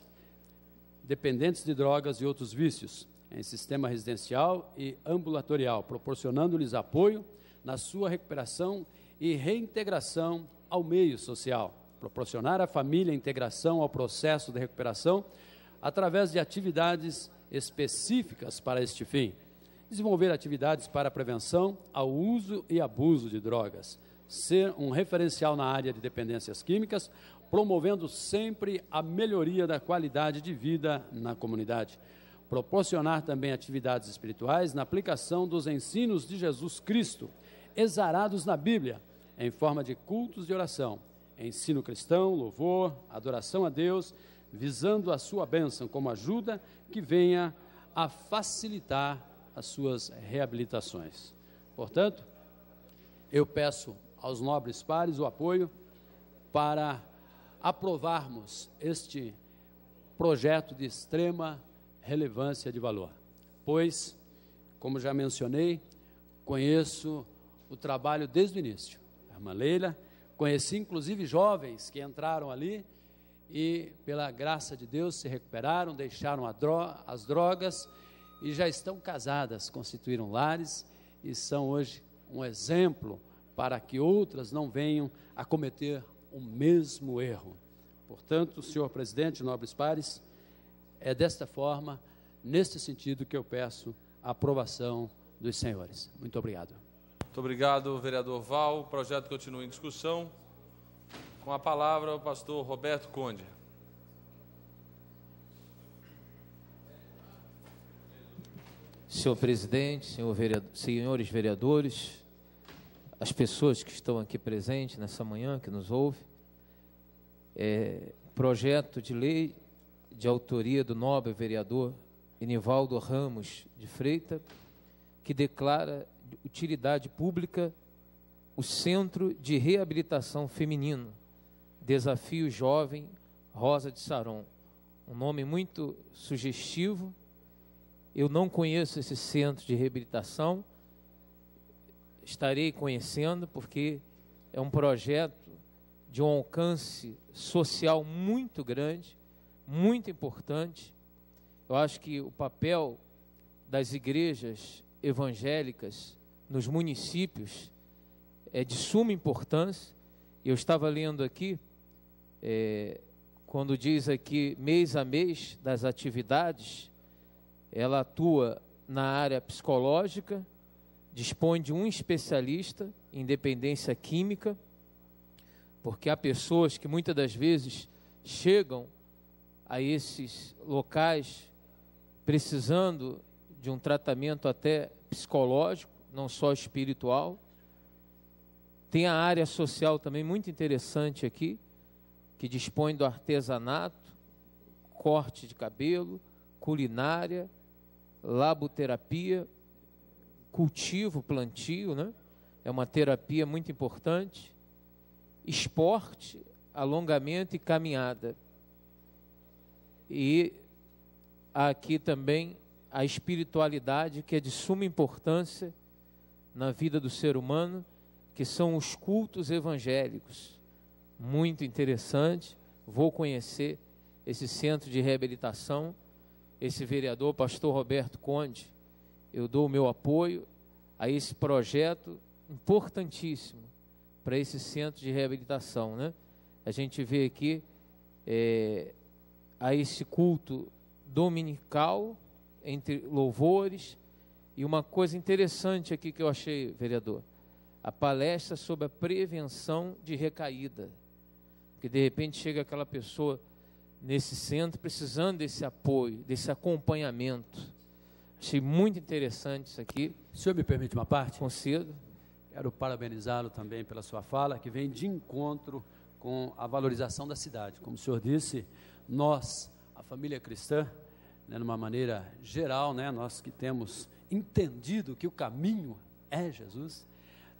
dependentes de drogas e outros vícios em sistema residencial e ambulatorial, proporcionando-lhes apoio na sua recuperação e reintegração ao meio social. Proporcionar à família integração ao processo de recuperação através de atividades específicas para este fim. Desenvolver atividades para a prevenção ao uso e abuso de drogas. Ser um referencial na área de dependências químicas, promovendo sempre a melhoria da qualidade de vida na comunidade. Proporcionar também atividades espirituais na aplicação dos ensinos de Jesus Cristo, exarados na Bíblia, em forma de cultos de oração, ensino cristão, louvor, adoração a Deus, visando a sua bênção como ajuda que venha a facilitar as suas reabilitações. Portanto, eu peço aos nobres pares o apoio para aprovarmos este projeto de extrema relevância de valor, pois, como já mencionei, conheço o trabalho desde o início. A irmã Leila, conheci inclusive jovens que entraram ali e, pela graça de Deus, se recuperaram, deixaram as drogas e já estão casadas, constituíram lares e são hoje um exemplo para que outras não venham a cometer o mesmo erro. Portanto, senhor presidente, nobres pares, é desta forma, neste sentido, que eu peço a aprovação dos senhores. Muito obrigado. Muito obrigado, vereador Val. O projeto continua em discussão. Com a palavra, o pastor Roberto Conde. Senhor presidente, senhores vereadores, as pessoas que estão aqui presentes nessa manhã, que nos ouvem, projeto de lei de autoria do nobre vereador Enivaldo Ramos de Freitas, que declara de utilidade pública o Centro de Reabilitação Feminino, Desafio Jovem Rosa de Saron. Um nome muito sugestivo. Eu não conheço esse centro de reabilitação, estarei conhecendo, porque é um projeto de um alcance social muito grande, muito importante. Eu acho que o papel das igrejas evangélicas nos municípios é de suma importância. Eu estava lendo aqui, quando diz aqui mês a mês das atividades, ela atua na área psicológica, dispõe de um especialista em dependência química, porque há pessoas que muitas das vezes chegam a esses locais precisando de um tratamento até psicológico, não só espiritual. Tem a área social também muito interessante aqui, que dispõe do artesanato, corte de cabelo, culinária, laboterapia, cultivo, plantio, né? É uma terapia muito importante, esporte, alongamento e caminhada. E aqui também a espiritualidade, que é de suma importância na vida do ser humano, que são os cultos evangélicos. Muito interessante. Vou conhecer esse centro de reabilitação. Esse vereador, pastor Roberto Conde, eu dou o meu apoio a esse projeto importantíssimo para esse centro de reabilitação, né? A gente vê aqui a esse culto dominical, entre louvores, e uma coisa interessante aqui que eu achei, vereador, a palestra sobre a prevenção de recaída, porque de repente chega aquela pessoa nesse centro precisando desse apoio, desse acompanhamento. Achei muito interessante isso aqui. O senhor me permite uma parte? Concedo. Quero parabenizá-lo também pela sua fala, que vem de encontro com a valorização da cidade. Como o senhor disse, nós, a família cristã, né, numa maneira geral, né, nós que temos entendido que o caminho é Jesus,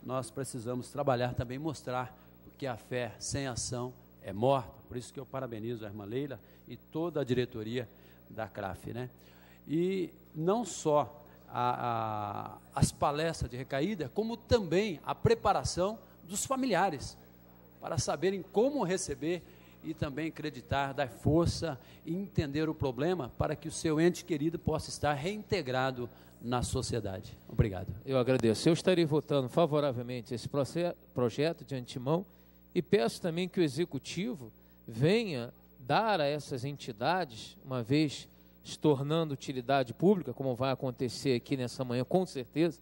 nós precisamos trabalhar também, mostrar que a fé sem ação é morta. Por isso que eu parabenizo a irmã Leila e toda a diretoria da CRAF, né? E não só as palestras de recaída, como também a preparação dos familiares, para saberem como receber e também acreditar, dar força e entender o problema para que o seu ente querido possa estar reintegrado na sociedade. Obrigado. Eu agradeço. Eu estarei votando favoravelmente esse projeto de antemão e peço também que o Executivo venha dar a essas entidades, uma vez se tornando utilidade pública, como vai acontecer aqui nessa manhã, com certeza,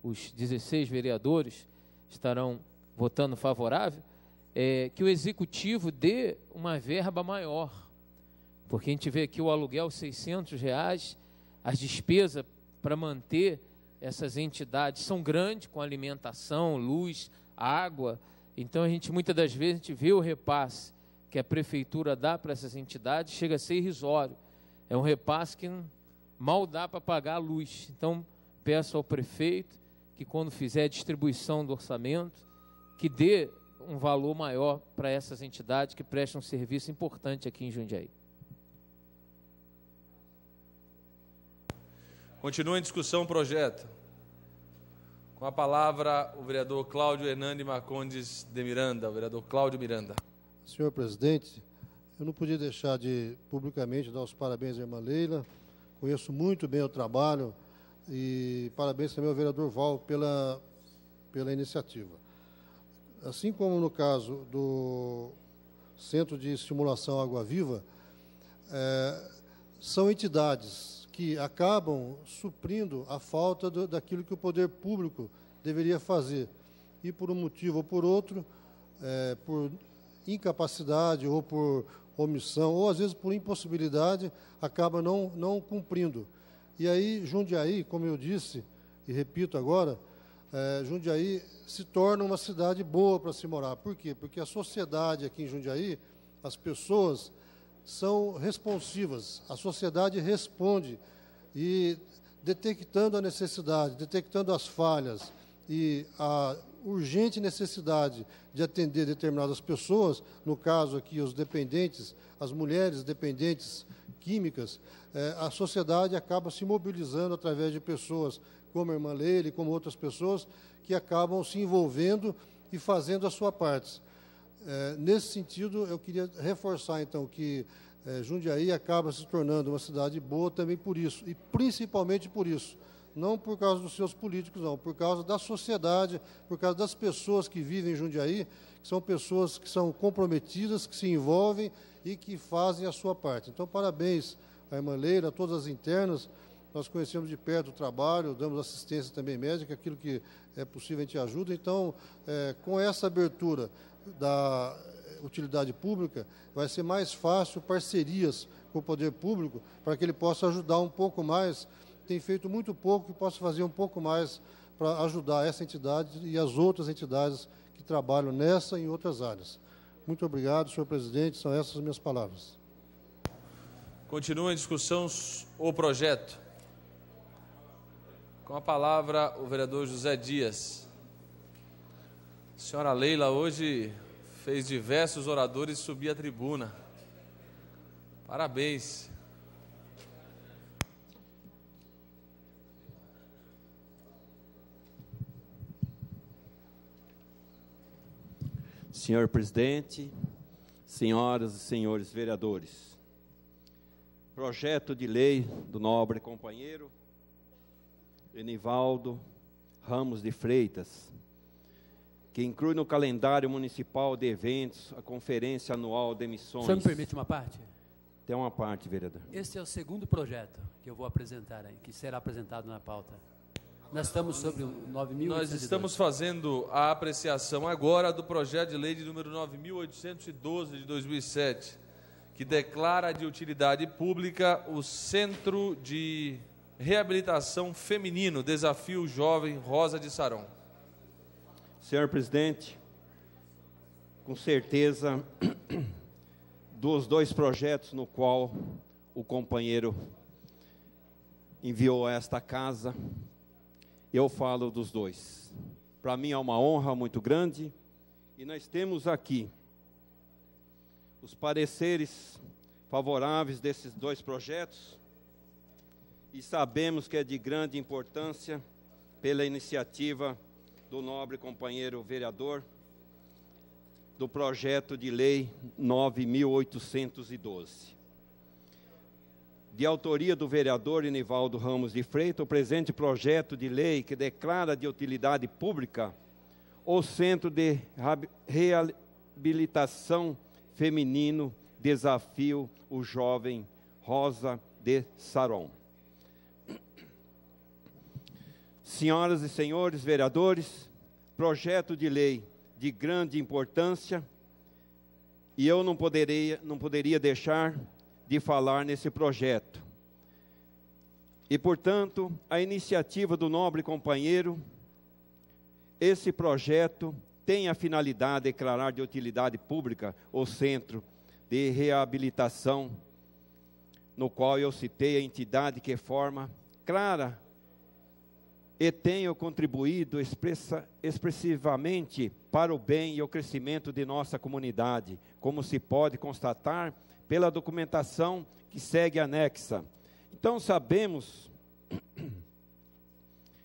os 16 vereadores estarão votando favorável, que o Executivo dê uma verba maior, porque a gente vê aqui o aluguel R$600, as despesas para manter essas entidades são grandes, com alimentação, luz, água. Então, a gente, muitas das vezes, a gente vê o repasse que a Prefeitura dá para essas entidades, chega a ser irrisório. É um repasse que mal dá para pagar a luz. Então, peço ao prefeito que, quando fizer a distribuição do orçamento, que dê um valor maior para essas entidades que prestam um serviço importante aqui em Jundiaí. Continua em discussão o projeto. Com a palavra, o vereador Cláudio Hernani Marcondes de Miranda. O vereador Cláudio Miranda. Senhor presidente, eu não podia deixar de publicamente dar os parabéns à irmã Leila. Conheço muito bem o trabalho e parabéns também ao vereador Val pela iniciativa. Assim como no caso do Centro de Estimulação Água Viva, são entidades que acabam suprindo a falta daquilo que o poder público deveria fazer. E por um motivo ou por outro, por incapacidade ou por omissão, ou às vezes por impossibilidade, acaba não cumprindo. E aí, Jundiaí, como eu disse, e repito agora, Jundiaí se torna uma cidade boa para se morar. Por quê? Porque a sociedade aqui em Jundiaí, as pessoas são responsivas, a sociedade responde, e detectando a necessidade, detectando as falhas e a urgente necessidade de atender determinadas pessoas, no caso aqui os dependentes, as mulheres dependentes químicas, a sociedade acaba se mobilizando através de pessoas como a irmã Leila e como outras pessoas que acabam se envolvendo e fazendo a sua parte. Nesse sentido, eu queria reforçar, então, que Jundiaí acaba se tornando uma cidade boa também por isso, e principalmente por isso. Não por causa dos seus políticos, não, por causa da sociedade, por causa das pessoas que vivem em Jundiaí, que são pessoas que são comprometidas, que se envolvem e que fazem a sua parte. Então, parabéns à irmã Leila, a todas as internas. Nós conhecemos de perto o trabalho, damos assistência também médica, aquilo que é possível a gente ajuda. Então, com essa abertura da utilidade pública, vai ser mais fácil parcerias com o poder público para que ele possa ajudar um pouco mais. Tem feito muito pouco e possa fazer um pouco mais para ajudar essa entidade e as outras entidades que trabalham nessa e em outras áreas. Muito obrigado, senhor presidente. São essas as minhas palavras. Continua em discussão o projeto. Com a palavra, o vereador José Dias. A senhora Leila hoje fez diversos oradores subir à tribuna. Parabéns. Senhor presidente, senhoras e senhores vereadores, projeto de lei do nobre companheiro Enivaldo Ramos de Freitas, que inclui no calendário municipal de eventos a conferência anual de missões. O senhor me permite uma parte? Tem uma parte, vereador. Esse é o segundo projeto que eu vou apresentar aí, que será apresentado na pauta. Nós estamos sobre o 9.812. Nós estamos fazendo a apreciação agora do projeto de lei de número 9.812 de 2007, que declara de utilidade pública o Centro de Reabilitação Feminino Desafio Jovem Rosa de Saron. Senhor presidente, com certeza, dos dois projetos no qual o companheiro enviou a esta casa, eu falo dos dois. Para mim é uma honra muito grande, e nós temos aqui os pareceres favoráveis desses dois projetos, e sabemos que é de grande importância pela iniciativa do nobre companheiro vereador do projeto de lei 9.812. De autoria do vereador Inivaldo Ramos de Freitas, o presente projeto de lei que declara de utilidade pública o Centro de Reabilitação Feminino Desafio o Jovem Rosa de Saron. Senhoras e senhores vereadores, projeto de lei de grande importância, e eu não poderia deixar de falar nesse projeto. E, portanto, a iniciativa do nobre companheiro, esse projeto tem a finalidade de declarar de utilidade pública o Centro de Reabilitação, no qual eu citei a entidade que forma clara e tenho contribuído expressivamente para o bem e o crescimento de nossa comunidade, como se pode constatar pela documentação que segue anexa. Então sabemos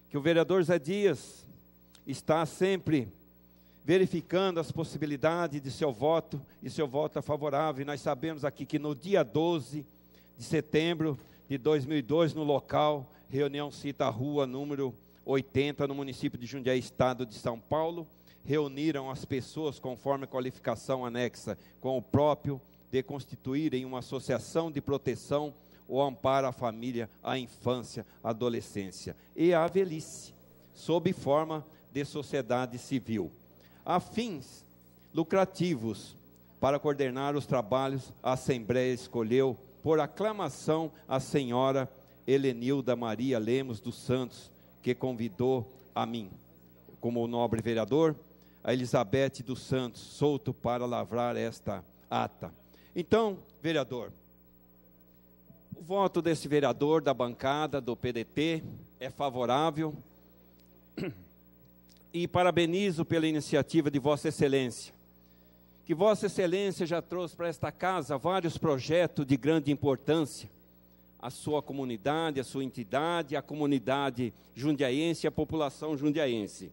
que o vereador Zé Dias está sempre verificando as possibilidades de seu voto, e seu voto é favorável, e nós sabemos aqui que no dia 12 de setembro de 2002, no local, reunião cita a rua número 80, no município de Jundiaí, estado de São Paulo, reuniram as pessoas conforme a qualificação anexa com o próprio de constituírem uma associação de proteção ou amparo à família, à infância, à adolescência e à velhice, sob forma de sociedade civil. A fins lucrativos, para coordenar os trabalhos, a Assembleia escolheu, por aclamação, a senhora Helenilda Maria Lemos dos Santos, que convidou a mim, como o nobre vereador, a Elizabeth dos Santos Souto, para lavrar esta ata. Então, vereador, o voto desse vereador da bancada do PDT é favorável, e parabenizo pela iniciativa de Vossa Excelência, que Vossa Excelência já trouxe para esta casa vários projetos de grande importância, a sua comunidade, a sua entidade, a comunidade jundiaense, a população jundiaense.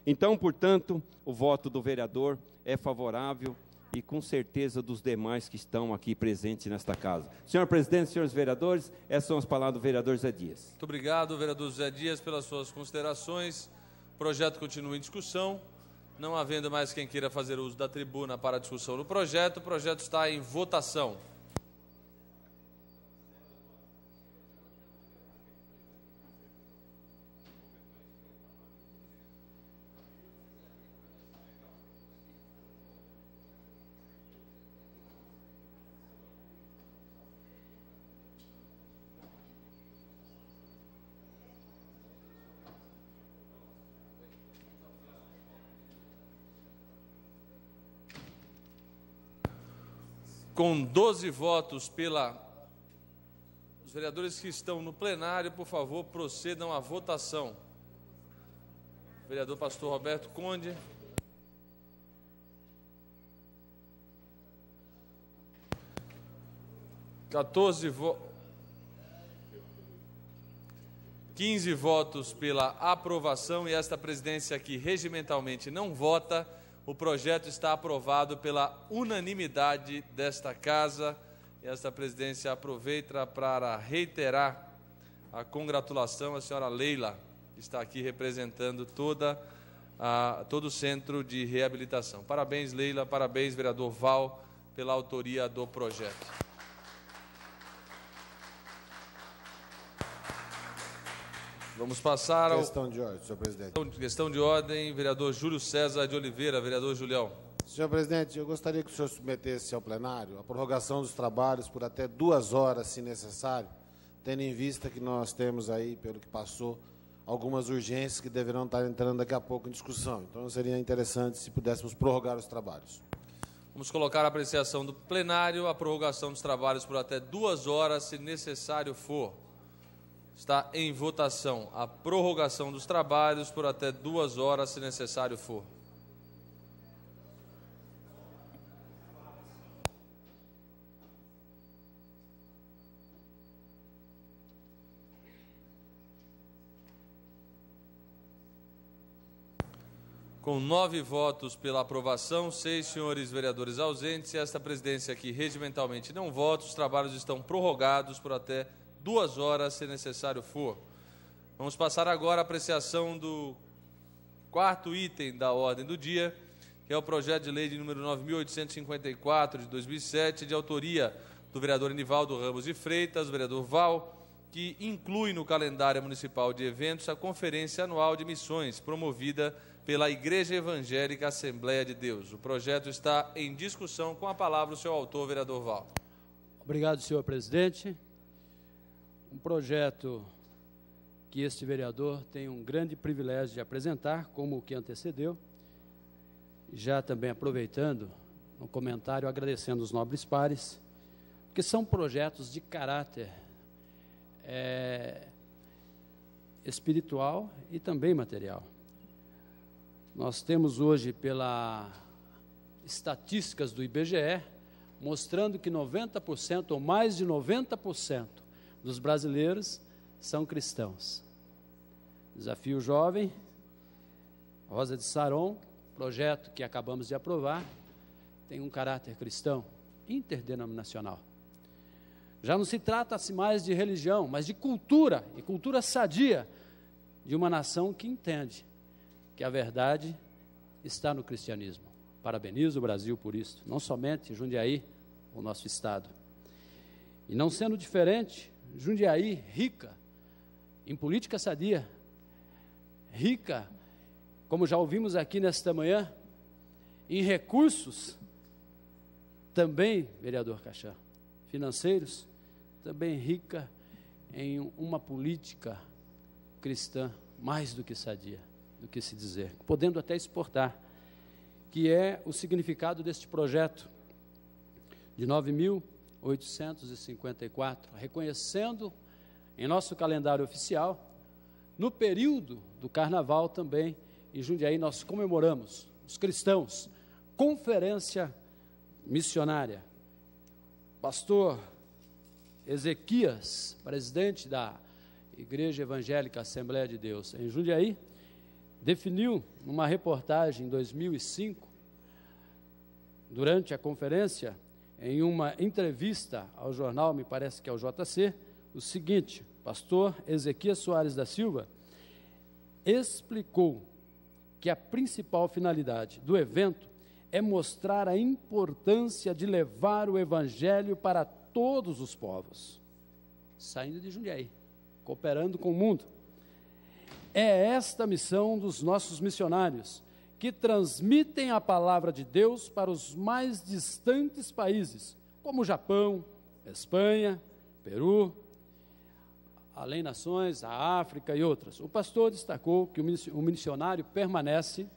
Então, portanto, o voto do vereador é favorável e com certeza dos demais que estão aqui presentes nesta casa. Senhor presidente, senhores vereadores, essas são as palavras do vereador Zé Dias. Muito obrigado, vereador Zé Dias, pelas suas considerações. O projeto continua em discussão. Não havendo mais quem queira fazer uso da tribuna para a discussão do projeto, o projeto está em votação. Com 12 votos pela... Os vereadores que estão no plenário, por favor, procedam à votação. Vereador Pastor Roberto Conde. votos. 15 votos pela aprovação, e esta presidência aqui regimentalmente não vota. O projeto está aprovado pela unanimidade desta casa, e esta presidência aproveita para reiterar a congratulação à senhora Leila, que está aqui representando todo o Centro de Reabilitação. Parabéns, Leila, parabéns, vereador Val, pela autoria do projeto. Vamos passar ao... Questão de ordem, senhor presidente. Questão de ordem, vereador Júlio César de Oliveira. Vereador Julião. Senhor presidente, eu gostaria que o senhor submetesse ao plenário a prorrogação dos trabalhos por até 2 horas, se necessário, tendo em vista que nós temos aí, pelo que passou, algumas urgências que deverão estar entrando daqui a pouco em discussão. Então, seria interessante se pudéssemos prorrogar os trabalhos. Vamos colocar a apreciação do plenário, a prorrogação dos trabalhos por até 2 horas, se necessário for. Está em votação a prorrogação dos trabalhos por até 2 horas, se necessário for. Com 9 votos pela aprovação, 6 senhores vereadores ausentes e esta presidência aqui regimentalmente não vota, os trabalhos estão prorrogados por até 2 horas, se necessário for. Vamos passar agora à apreciação do 4º item da ordem do dia, que é o projeto de lei de número 9.854 de 2007, de autoria do vereador Enivaldo Ramos de Freitas, vereador Val, que inclui no calendário municipal de eventos a Conferência Anual de Missões, promovida pela Igreja Evangélica Assembleia de Deus. O projeto está em discussão. Com a palavra o seu autor, vereador Val. Obrigado, senhor presidente. Um projeto que este vereador tem um grande privilégio de apresentar, como o que antecedeu. Já também aproveitando no comentário, agradecendo os nobres pares, porque são projetos de caráter espiritual e também material. Nós temos hoje, pelas estatísticas do IBGE, mostrando que 90% ou mais de 90% dos brasileiros são cristãos. Desafio Jovem, Rosa de Saron, projeto que acabamos de aprovar, tem um caráter cristão, interdenominacional. Já não se trata-se mais de religião, mas de cultura, e cultura sadia, de uma nação que entende que a verdade está no cristianismo. Parabenizo o Brasil por isso, não somente Jundiaí, o nosso estado. E não sendo diferente, Jundiaí, rica em política sadia, rica, como já ouvimos aqui nesta manhã, em recursos, também, vereador Caixão, financeiros, também rica em uma política cristã mais do que sadia, do que se dizer, podendo até exportar, que é o significado deste projeto de 9.854, reconhecendo em nosso calendário oficial, no período do Carnaval também, em Jundiaí nós comemoramos, os cristãos, Conferência Missionária. Pastor Ezequias, presidente da Igreja Evangélica Assembleia de Deus em Jundiaí, definiu numa reportagem em 2005, durante a conferência, em uma entrevista ao jornal, me parece que é o JC, o seguinte: pastor Ezequias Soares da Silva explicou que a principal finalidade do evento é mostrar a importância de levar o evangelho para todos os povos, saindo de Jundiaí, cooperando com o mundo. É esta a missão dos nossos missionários, que transmitem a palavra de Deus para os mais distantes países, como o Japão, Espanha, Peru, além nações, a África e outras. O pastor destacou que o missionário permanece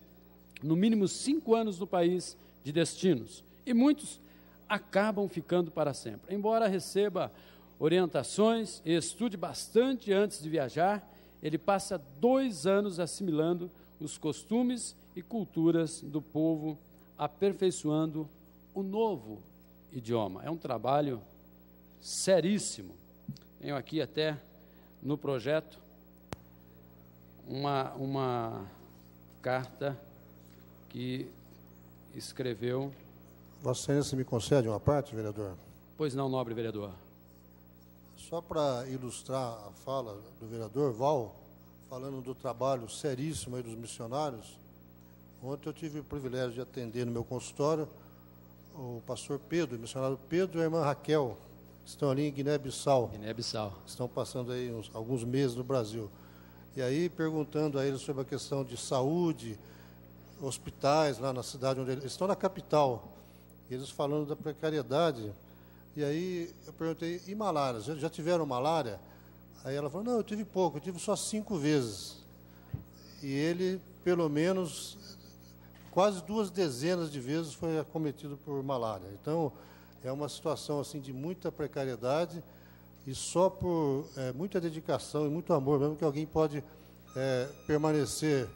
no mínimo 5 anos no país de destinos, e muitos acabam ficando para sempre. Embora receba orientações e estude bastante antes de viajar, ele passa 2 anos assimilando os costumes e culturas do povo, aperfeiçoando o novo idioma. É um trabalho seríssimo. Tenho aqui até no projeto uma carta que escreveu. Vossa Excelência me concede uma parte, vereador? Pois não, nobre vereador. Só para ilustrar a fala do vereador Val, falando do trabalho seríssimo aí dos missionários, ontem eu tive o privilégio de atender no meu consultório o pastor Pedro, o missionário Pedro e a irmã Raquel, que estão ali em Guiné-Bissau. Guiné-Bissau. Estão passando aí alguns meses no Brasil. E aí, perguntando a eles sobre a questão de saúde, hospitais lá na cidade onde eles estão, na capital, eles falando da precariedade. E aí eu perguntei, e malária? Já tiveram malária? Aí ela falou, não, eu tive pouco, eu tive só 5 vezes. E ele, pelo menos, quase 2 dezenas de vezes foi acometido por malária. Então, é uma situação assim de muita precariedade, e só por muita dedicação e muito amor mesmo que alguém pode permanecer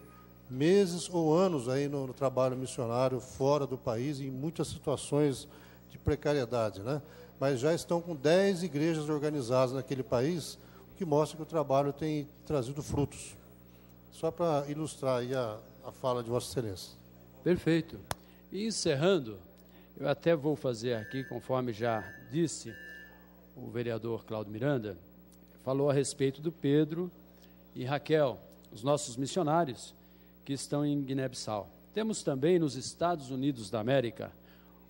meses ou anos aí no trabalho missionário fora do país, em muitas situações de precariedade, né? Mas já estão com 10 igrejas organizadas naquele país, o que mostra que o trabalho tem trazido frutos. Só para ilustrar aí a a fala de Vossa Excelência. Perfeito. E encerrando, eu até vou fazer aqui, conforme já disse o vereador Cláudio Miranda, falou a respeito do Pedro e Raquel, os nossos missionários que estão em Guiné-Bissau. Temos também nos Estados Unidos da América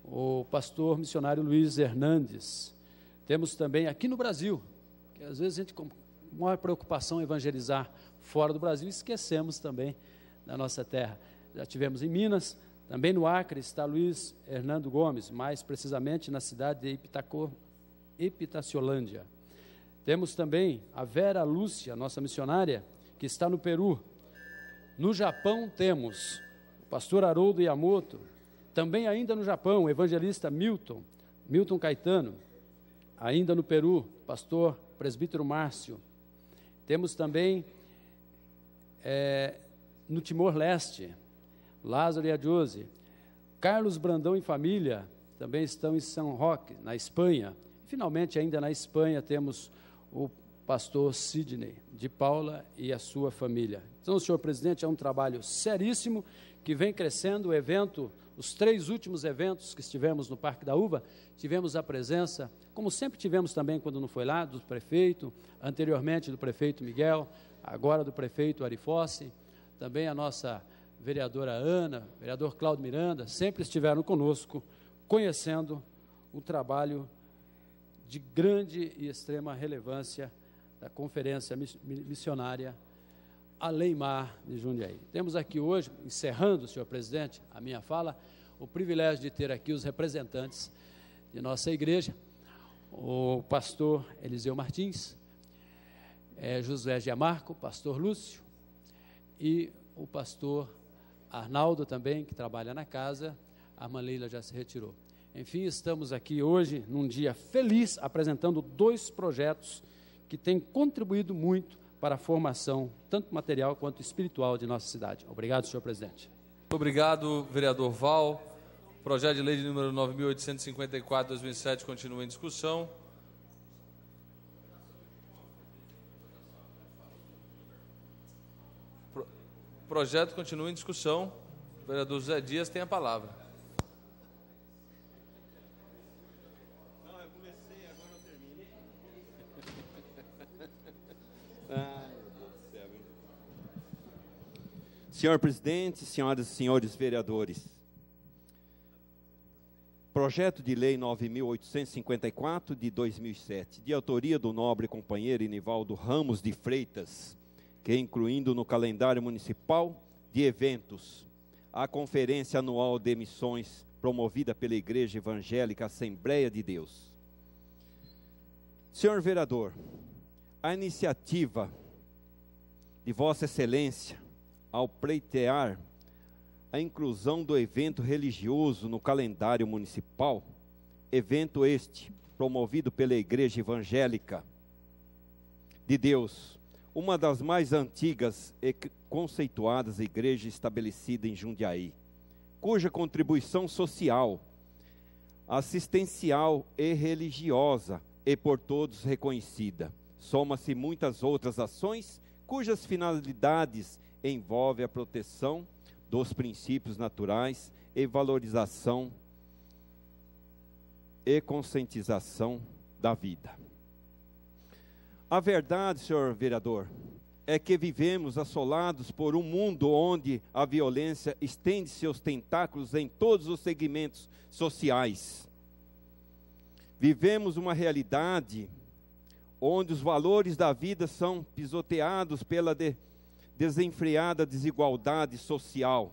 o pastor missionário Luiz Hernandes. Temos também aqui no Brasil, que às vezes a gente com maior preocupação em evangelizar fora do Brasil, esquecemos também da nossa terra. Já tivemos em Minas, também no Acre está Luiz Hernando Gomes, mais precisamente na cidade de Epitaciolândia. Temos também a Vera Lúcia, nossa missionária, que está no Peru. No Japão temos o pastor Haroldo Yamoto, também ainda no Japão, o evangelista Milton Caetano, ainda no Peru, pastor presbítero Márcio. Temos também no Timor-Leste, Lázaro e Adjose. Carlos Brandão e família também estão em São Roque, na Espanha. Finalmente, ainda na Espanha, temos o pastor Sidney de Paula e a sua família. Então, senhor presidente, é um trabalho seríssimo que vem crescendo. O evento, os 3 últimos eventos que estivemos no Parque da Uva, tivemos a presença, como sempre tivemos também quando não foi lá, do prefeito, anteriormente do prefeito Miguel, agora do prefeito Ari Fossi, também a nossa vereadora Ana, vereador Cláudio Miranda, sempre estiveram conosco, conhecendo o trabalho de grande e extrema relevância da Conferência Missionária Além-Mar de Jundiaí. Temos aqui hoje, encerrando, senhor presidente, a minha fala, o privilégio de ter aqui os representantes de nossa igreja, o pastor Eliseu Martins, Josué Giamarco, pastor Lúcio, e o pastor Arnaldo também, que trabalha na casa. A irmã Leila já se retirou. Enfim, estamos aqui hoje, num dia feliz, apresentando 2 projetos que têm contribuído muito para a formação, tanto material quanto espiritual, de nossa cidade. Obrigado, senhor presidente. Muito obrigado, vereador Val. O projeto de lei de número 9.854/2007 continua em discussão. O projeto continua em discussão. O vereador José Dias tem a palavra. Não, eu comecei, agora eu terminei. Senhor presidente, senhoras e senhores vereadores, projeto de lei 9.854 de 2007, de autoria do nobre companheiro Inivaldo Ramos de Freitas, que incluindo no calendário municipal de eventos a Conferência Anual de Missões promovida pela Igreja Evangélica Assembleia de Deus. Senhor vereador, a iniciativa de Vossa Excelência ao pleitear a inclusão do evento religioso no calendário municipal, evento este promovido pela Igreja Evangélica de Deus, uma das mais antigas e conceituadas igrejas estabelecida em Jundiaí, cuja contribuição social, assistencial e religiosa é por todos reconhecida. Soma-se muitas outras ações cujas finalidades envolvem a proteção dos princípios naturais e valorização e conscientização da vida. A verdade, senhor vereador, é que vivemos assolados por um mundo onde a violência estende seus tentáculos em todos os segmentos sociais. Vivemos uma realidade onde os valores da vida são pisoteados pela desenfreada desigualdade social.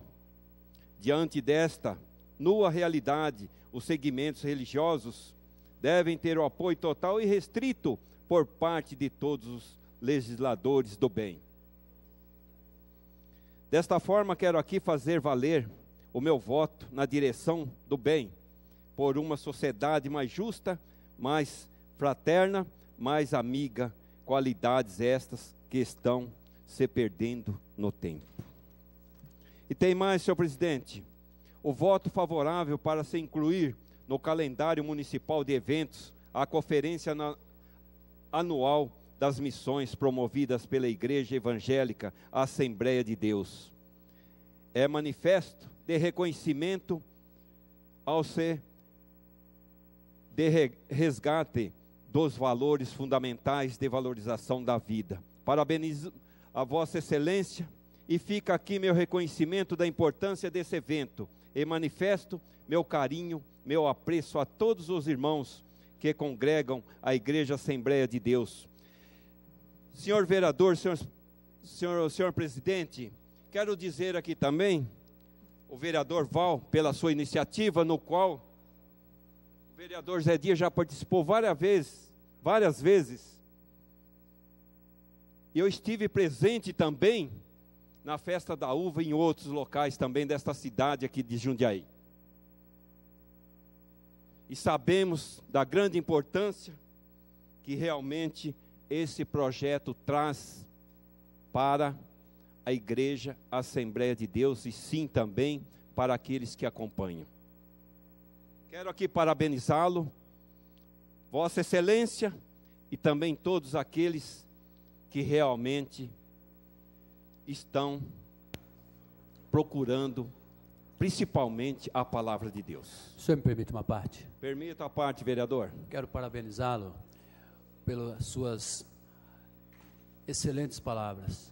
Diante desta nua realidade, os segmentos religiosos devem ter o apoio total e restrito por parte de todos os legisladores do bem. Desta forma, quero aqui fazer valer o meu voto na direção do bem, por uma sociedade mais justa, mais fraterna, mais amiga, qualidades estas que estão se perdendo no tempo. E tem mais, senhor presidente, o voto favorável para se incluir no calendário municipal de eventos a Conferência Anual das Missões promovidas pela Igreja Evangélica Assembleia de Deus. é manifesto de reconhecimento ao ser de resgate dos valores fundamentais de valorização da vida. Parabenizo a Vossa Excelência e fica aqui meu reconhecimento da importância desse evento e manifesto meu carinho, meu apreço a todos os irmãos que congregam a Igreja Assembleia de Deus. Senhor vereador, senhor presidente, quero dizer aqui também, o vereador Val, pela sua iniciativa, no qual o vereador Zé Dias já participou várias vezes. Eu estive presente também na Festa da Uva e em outros locais também desta cidade aqui de Jundiaí. E sabemos da grande importância que realmente esse projeto traz para a Igreja Assembleia de Deus e sim também para aqueles que acompanham. Quero aqui parabenizá-lo, Vossa Excelência, e também todos aqueles que realmente estão procurando principalmente a palavra de Deus. O senhor me permite uma parte? Permito a parte, vereador. Quero parabenizá-lo pelas suas excelentes palavras,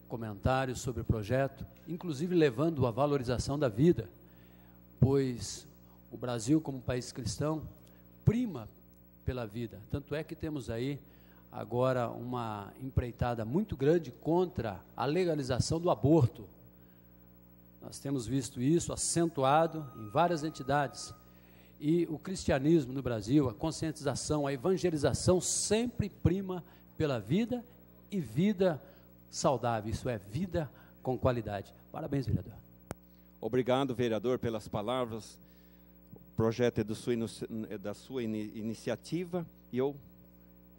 comentários sobre o projeto, inclusive levando a valorização da vida, pois o Brasil, como país cristão, prima pela vida. Tanto é que temos aí agora uma empreitada muito grande contra a legalização do aborto. Nós temos visto isso acentuado em várias entidades. E o cristianismo no Brasil, a conscientização, a evangelização sempre prima pela vida e vida saudável, isso é, vida com qualidade. Parabéns, vereador. Obrigado, vereador, pelas palavras. O projeto é da sua iniciativa e eu,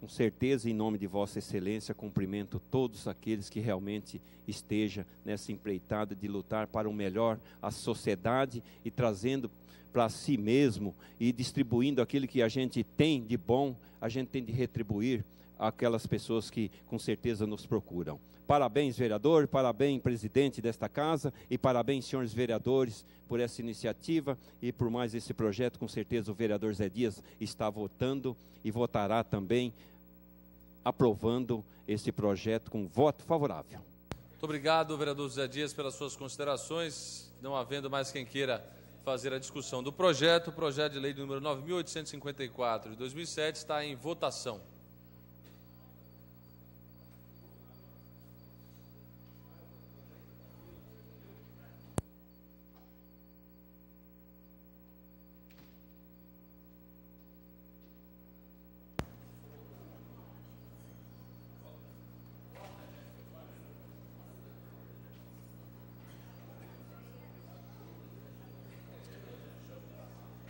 com certeza, em nome de Vossa Excelência, cumprimento todos aqueles que realmente estejam nessa empreitada de lutar para o melhor à sociedade e trazendo para si mesmo e distribuindo aquilo que a gente tem de bom, a gente tem de retribuir aquelas pessoas que com certeza nos procuram. Parabéns, vereador, parabéns, presidente desta casa, e parabéns, senhores vereadores, por essa iniciativa e por mais esse projeto. Com certeza o vereador Zé Dias está votando e votará também, aprovando esse projeto com voto favorável. Muito obrigado, vereador Zé Dias, pelas suas considerações. Não havendo mais quem queira fazer a discussão do projeto, o projeto de lei número 9.854 de 2007 está em votação.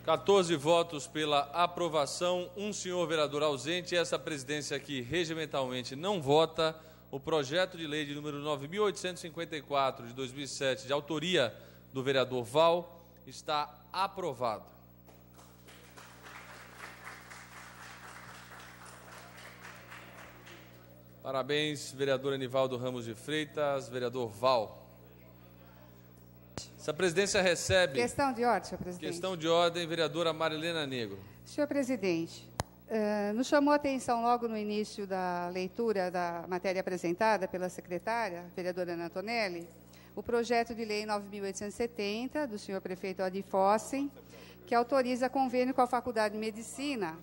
(14 votos pela aprovação, um senhor vereador ausente. Essa presidência aqui regimentalmente não vota. O projeto de lei de número 9.854 de 2007, de autoria do vereador Val, está aprovado. Parabéns, vereador Anivaldo Ramos de Freitas, vereador Val. Essa presidência recebe... Questão de ordem, senhor presidente. Questão de ordem, vereadora Marilena Negro. Senhor presidente, nos chamou a atenção logo no início da leitura da matéria apresentada pela secretária, vereadora Ana Antonelli, o projeto de lei 9.870, do senhor prefeito Adi Fossen, que autoriza convênio com a Faculdade de Medicina,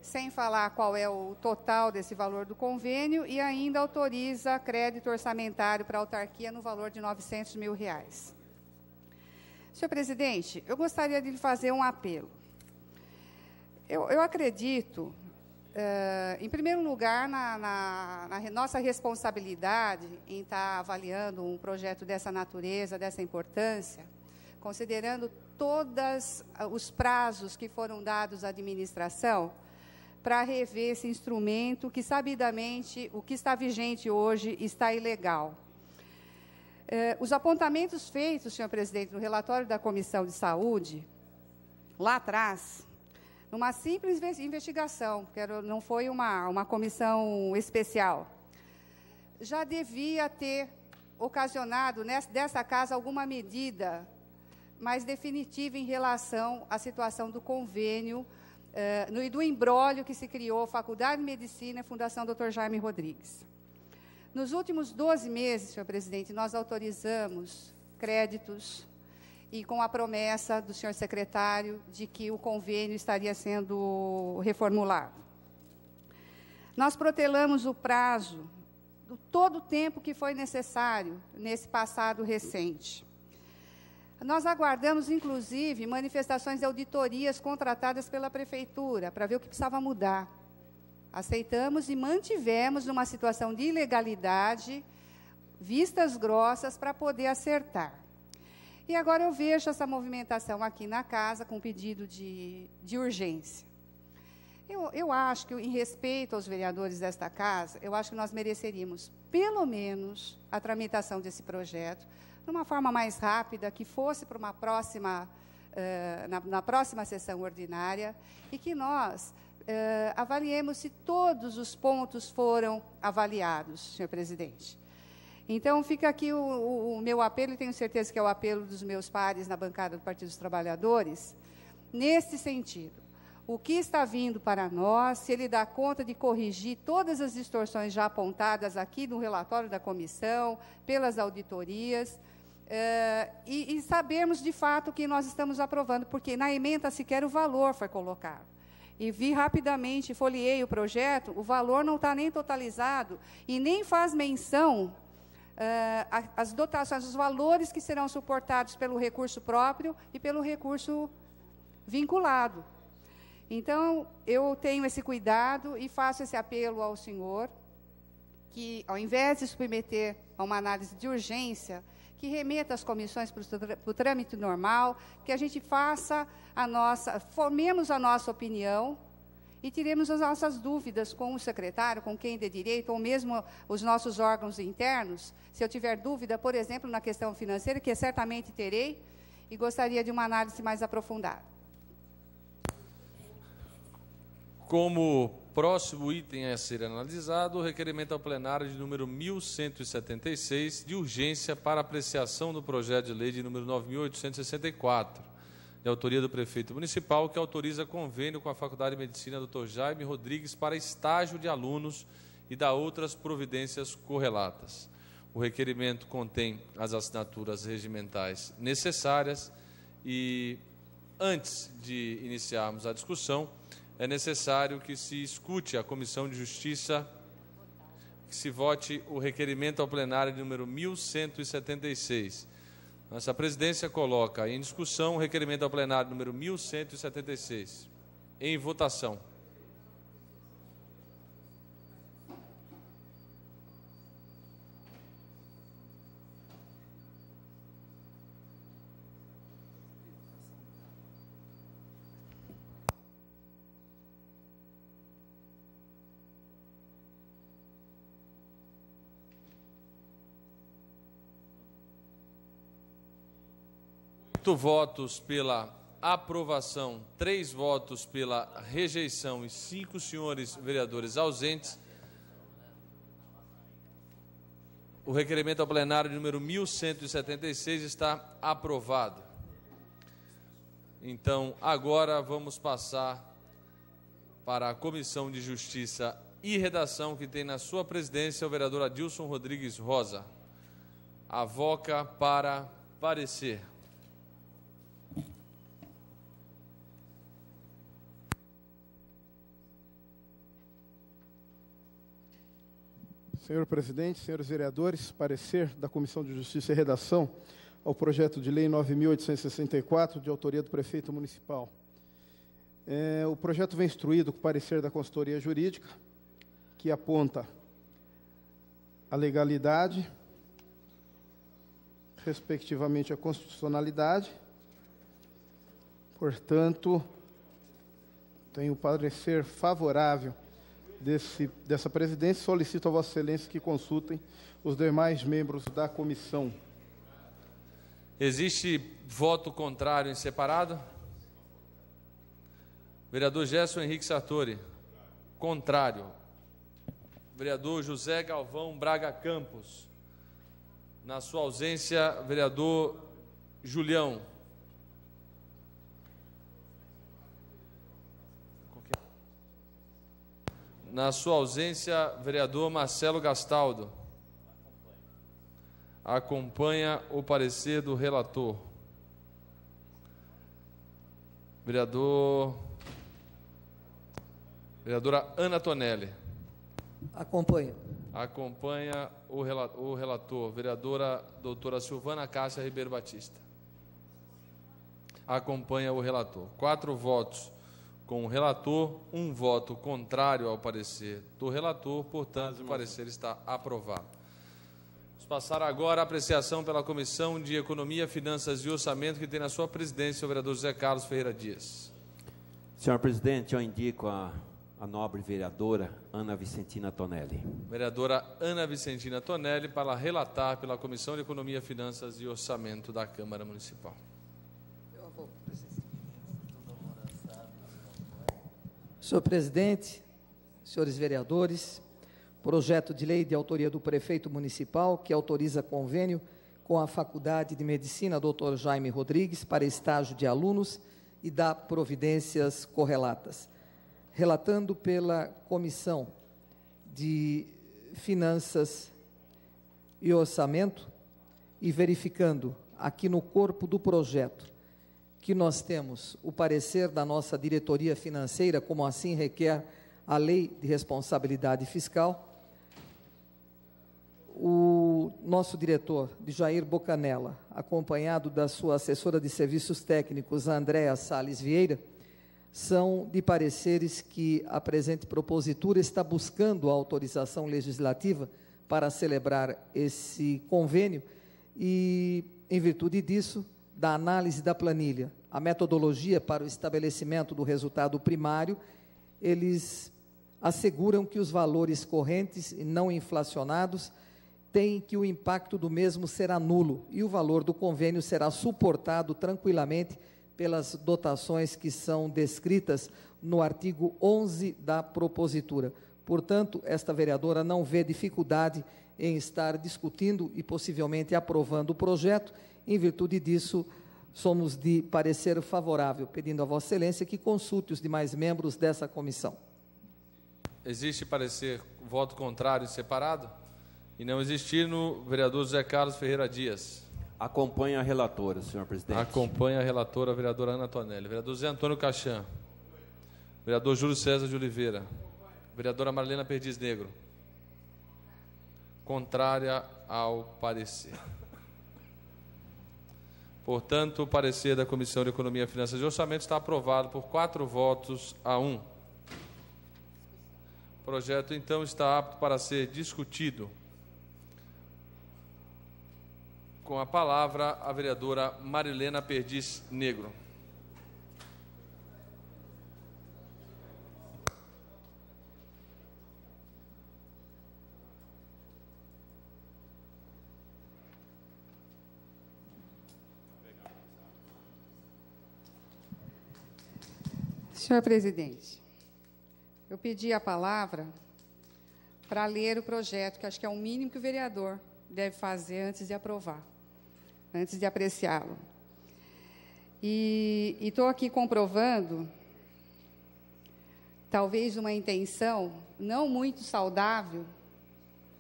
sem falar qual é o total desse valor do convênio, e ainda autoriza crédito orçamentário para a autarquia no valor de R$900 mil. Senhor presidente, eu gostaria de lhe fazer um apelo. Eu acredito, em primeiro lugar, na nossa responsabilidade em estar avaliando um projeto dessa natureza, dessa importância, considerando todos os prazos que foram dados à administração para rever esse instrumento que, sabidamente, o que está vigente hoje está ilegal. Os apontamentos feitos, senhor presidente, no relatório da Comissão de Saúde, lá atrás, numa simples investigação, que não foi uma comissão especial, já devia ter ocasionado dessa casa alguma medida mais definitiva em relação à situação do convênio e do imbróglio que se criou Faculdade de Medicina e Fundação Dr. Jaime Rodrigues. Nos últimos 12 meses, senhor presidente, nós autorizamos créditos e com a promessa do senhor secretário de que o convênio estaria sendo reformulado. Nós protelamos o prazo, todo o tempo que foi necessário nesse passado recente. Nós aguardamos, inclusive, manifestações de auditorias contratadas pela Prefeitura, para ver o que precisava mudar. Aceitamos e mantivemos numa situação de ilegalidade, vistas grossas, para poder acertar. E agora eu vejo essa movimentação aqui na casa, com pedido de urgência. Eu acho que, em respeito aos vereadores desta casa, eu acho que nós mereceríamos, pelo menos, a tramitação desse projeto, de uma forma mais rápida, que fosse para uma próxima, na próxima sessão ordinária, e que nós avaliemos se todos os pontos foram avaliados, senhor presidente. Então, fica aqui o meu apelo, e tenho certeza que é o apelo dos meus pares na bancada do Partido dos Trabalhadores, nesse sentido. O que está vindo para nós, se ele dá conta de corrigir todas as distorções já apontadas aqui no relatório da comissão, pelas auditorias, e sabermos de fato o que nós estamos aprovando, porque na ementa sequer o valor foi colocado. E vi rapidamente, folheei o projeto, o valor não está nem totalizado e nem faz menção as dotações, os valores que serão suportados pelo recurso próprio e pelo recurso vinculado. Então, eu tenho esse cuidado e faço esse apelo ao senhor, que, ao invés de submeter a uma análise de urgência, que remeta as comissões para o trâmite normal, que a gente formemos a nossa opinião e tiremos as nossas dúvidas com o secretário, com quem de direito, ou mesmo os nossos órgãos internos. Se eu tiver dúvida, por exemplo, na questão financeira, que certamente terei, e gostaria de uma análise mais aprofundada. Como próximo item a ser analisado, o requerimento ao plenário de número 1176, de urgência para apreciação do projeto de lei de número 9864, de autoria do prefeito municipal, que autoriza convênio com a Faculdade de Medicina Dr. Jaime Rodrigues para estágio de alunos e dá outras providências correlatas. O requerimento contém as assinaturas regimentais necessárias e, antes de iniciarmos a discussão, é necessário que se escute a Comissão de Justiça, que se vote o requerimento ao plenário de número 1176. Nossa presidência coloca em discussão o requerimento ao plenário número 1176. Em votação. Votos pela aprovação, 3 votos pela rejeição e 5 senhores vereadores ausentes. O requerimento ao plenário número 1176 está aprovado. Então, agora vamos passar para a Comissão de Justiça e Redação, que tem na sua presidência o vereador Adilson Rodrigues Rosa. Avoca para parecer. Senhor presidente, senhores vereadores, parecer da Comissão de Justiça e Redação ao projeto de lei 9.864, de autoria do prefeito municipal. O projeto vem instruído com o parecer da consultoria jurídica, que aponta a legalidade, respectivamente a constitucionalidade. Portanto, tenho parecer favorável dessa presidência. Solicito a Vossa Excelência que consultem os demais membros da comissão. Existe voto contrário em separado? Vereador Gerson Henrique Sartori. Contrário. Vereador José Galvão Braga Campos. Na sua ausência, vereador Julião. Na sua ausência, vereador Marcelo Gastaldo. Acompanha o parecer do relator. Vereadora Ana Tonelli. Acompanha. Acompanha o relator. Vereadora doutora Silvana Cássia Ribeiro Batista. Acompanha o relator. 4 votos com o relator, 1 voto contrário ao parecer do relator, portanto, o parecer está aprovado. Vamos passar agora à apreciação pela Comissão de Economia, Finanças e Orçamento, que tem na sua presidência o vereador José Carlos Ferreira Dias. Senhor presidente, eu indico a nobre vereadora Ana Vicentina Tonelli. Vereadora Ana Vicentina Tonelli para relatar pela Comissão de Economia, Finanças e Orçamento da Câmara Municipal. Senhor presidente, senhores vereadores, projeto de lei de autoria do prefeito municipal que autoriza convênio com a Faculdade de Medicina Dr. Jaime Rodrigues para estágio de alunos e dá providências correlatas. Relatando pela Comissão de Finanças e Orçamento e verificando aqui no corpo do projeto que nós temos o parecer da nossa diretoria financeira, como assim requer a Lei de Responsabilidade Fiscal, o nosso diretor, de Jair Bocanella, acompanhado da sua assessora de serviços técnicos, Andréa Salles Vieira, são de pareceres que a presente propositura está buscando a autorização legislativa para celebrar esse convênio e, em virtude disso, da análise da planilha, a metodologia para o estabelecimento do resultado primário, eles asseguram que os valores correntes e não inflacionados têm que o impacto do mesmo será nulo e o valor do convênio será suportado tranquilamente pelas dotações que são descritas no artigo 11 da propositura. Portanto, esta vereadora não vê dificuldade em estar discutindo e possivelmente aprovando o projeto. Em virtude disso, somos de parecer favorável, pedindo a Vossa Excelência que consulte os demais membros dessa comissão. Existe parecer, voto contrário separado? E não existir no vereador José Carlos Ferreira Dias. Acompanha a relatora, senhor presidente. Acompanha a relatora, a vereadora Ana Tonelli. Vereador Zé Antônio Caixan. Vereador Júlio César de Oliveira. Vereadora Marlena Perdiz Negro. Contrária ao parecer. Portanto, o parecer da Comissão de Economia, Finanças e Orçamento está aprovado por 4 votos a 1. O projeto, então, está apto para ser discutido. Com a palavra, a vereadora Marilena Perdiz Negro. Senhor presidente, eu pedi a palavra para ler o projeto, que acho que é o mínimo que o vereador deve fazer antes de aprovar, antes de apreciá-lo. E estou aqui comprovando, talvez uma intenção não muito saudável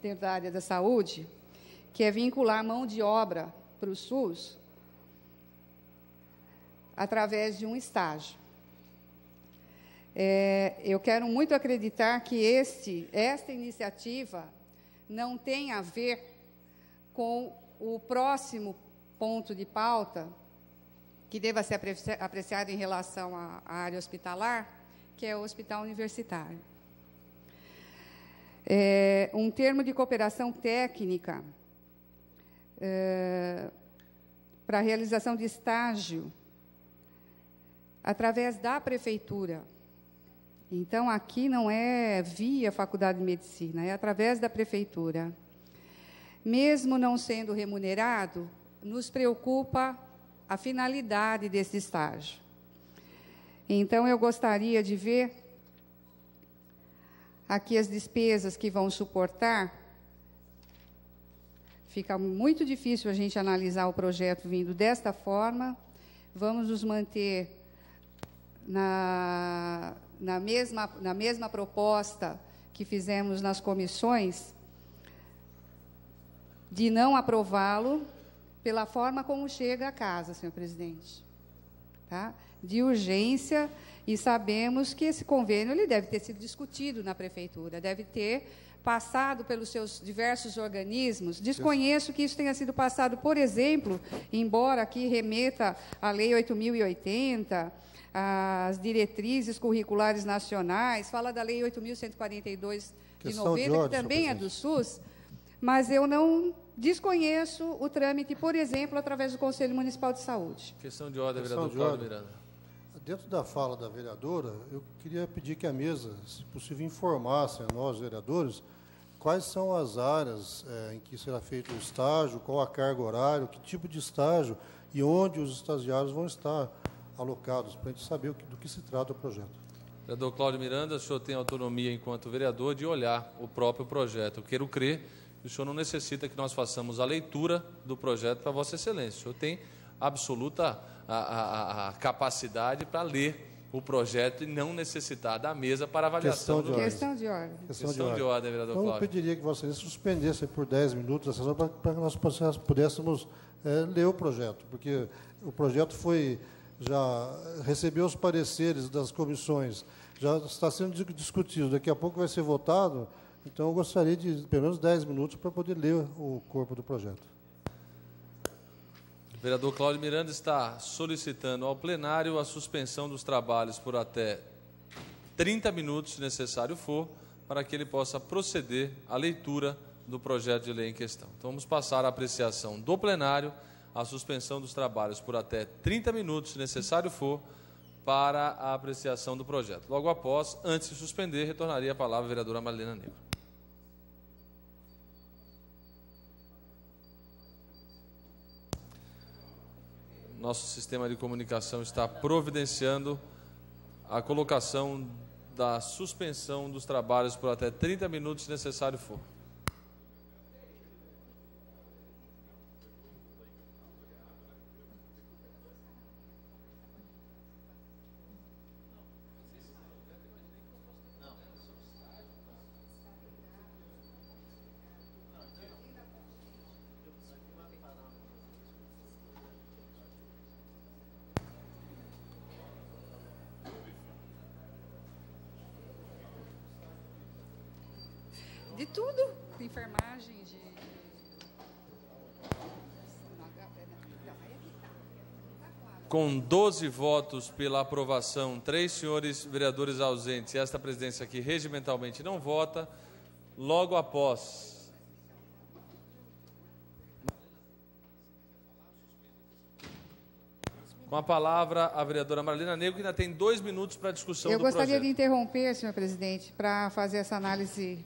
dentro da área da saúde, que é vincular mão de obra para o SUS através de um estágio. Eu quero muito acreditar que esta iniciativa não tem a ver com o próximo ponto de pauta que deva ser apreciado em relação à área hospitalar, que é o hospital universitário. Um termo de cooperação técnica para a realização de estágio através da prefeitura. Então, aqui não é via Faculdade de Medicina, é através da prefeitura. Mesmo não sendo remunerado, nos preocupa a finalidade desse estágio. Então, eu gostaria de ver aqui as despesas que vão suportar Fica muito difícil a gente analisar o projeto vindo desta forma. Vamos nos manter na mesma proposta que fizemos nas comissões, de não aprová-lo pela forma como chega à casa, senhor presidente. Tá? De urgência, e sabemos que esse convênio ele deve ter sido discutido na prefeitura, deve ter passado pelos seus diversos organismos. Desconheço que isso tenha sido passado, por exemplo, embora aqui remeta à Lei 8.080, às diretrizes curriculares nacionais, fala da Lei 8.142 de 90, que também é do SUS, mas eu não desconheço o trâmite, por exemplo, através do Conselho Municipal de Saúde. Questão de ordem, vereador Cláudio Miranda. Dentro da fala da vereadora, eu queria pedir que a mesa, se possível, informasse a nós, vereadores, quais são as áreas em que será feito o estágio, qual a carga horária, que tipo de estágio e onde os estagiários vão estar alocados, para a gente saber do que se trata o projeto. Vereador Cláudio Miranda, o senhor tem autonomia, enquanto vereador, de olhar o próprio projeto. Eu quero crer que o senhor não necessita que nós façamos a leitura do projeto para Vossa Excelência. O senhor tem absoluta a capacidade para ler o projeto e não necessitar da mesa para avaliação do Questão de ordem. Questão de ordem, vereador Cláudio. Eu pediria que Vossa Excelência suspendesse por 10 minutos a sessão para que nós pudéssemos ler o projeto, porque o projeto já recebeu os pareceres das comissões, já está sendo discutido, daqui a pouco vai ser votado, então eu gostaria de pelo menos 10 minutos para poder ler o corpo do projeto. O vereador Cláudio Miranda está solicitando ao plenário a suspensão dos trabalhos por até 30 minutos, se necessário for, para que ele possa proceder à leitura do projeto de lei em questão. Então, vamos passar à apreciação do plenário, a suspensão dos trabalhos por até 30 minutos, se necessário for, para a apreciação do projeto. Logo após, antes de suspender, retornaria a palavra à vereadora Marilena Negro. Nosso sistema de comunicação está providenciando a colocação da suspensão dos trabalhos por até 30 minutos, se necessário for. De tudo, de enfermagem, de... Com 12 votos pela aprovação, 3 senhores vereadores ausentes e esta presidência aqui regimentalmente não vota, logo após... Com a palavra, a vereadora Marilena Negro, que ainda tem 2 minutos para a discussão do projeto. Eu gostaria de interromper, senhor presidente, para fazer essa análise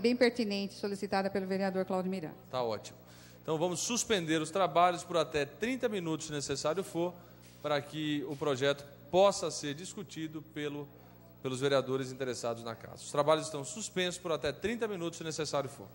bem pertinente, solicitada pelo vereador Cláudio Miranda. Está ótimo. Então, vamos suspender os trabalhos por até 30 minutos, se necessário for, para que o projeto possa ser discutido pelos vereadores interessados na casa. Os trabalhos estão suspensos por até 30 minutos, se necessário for.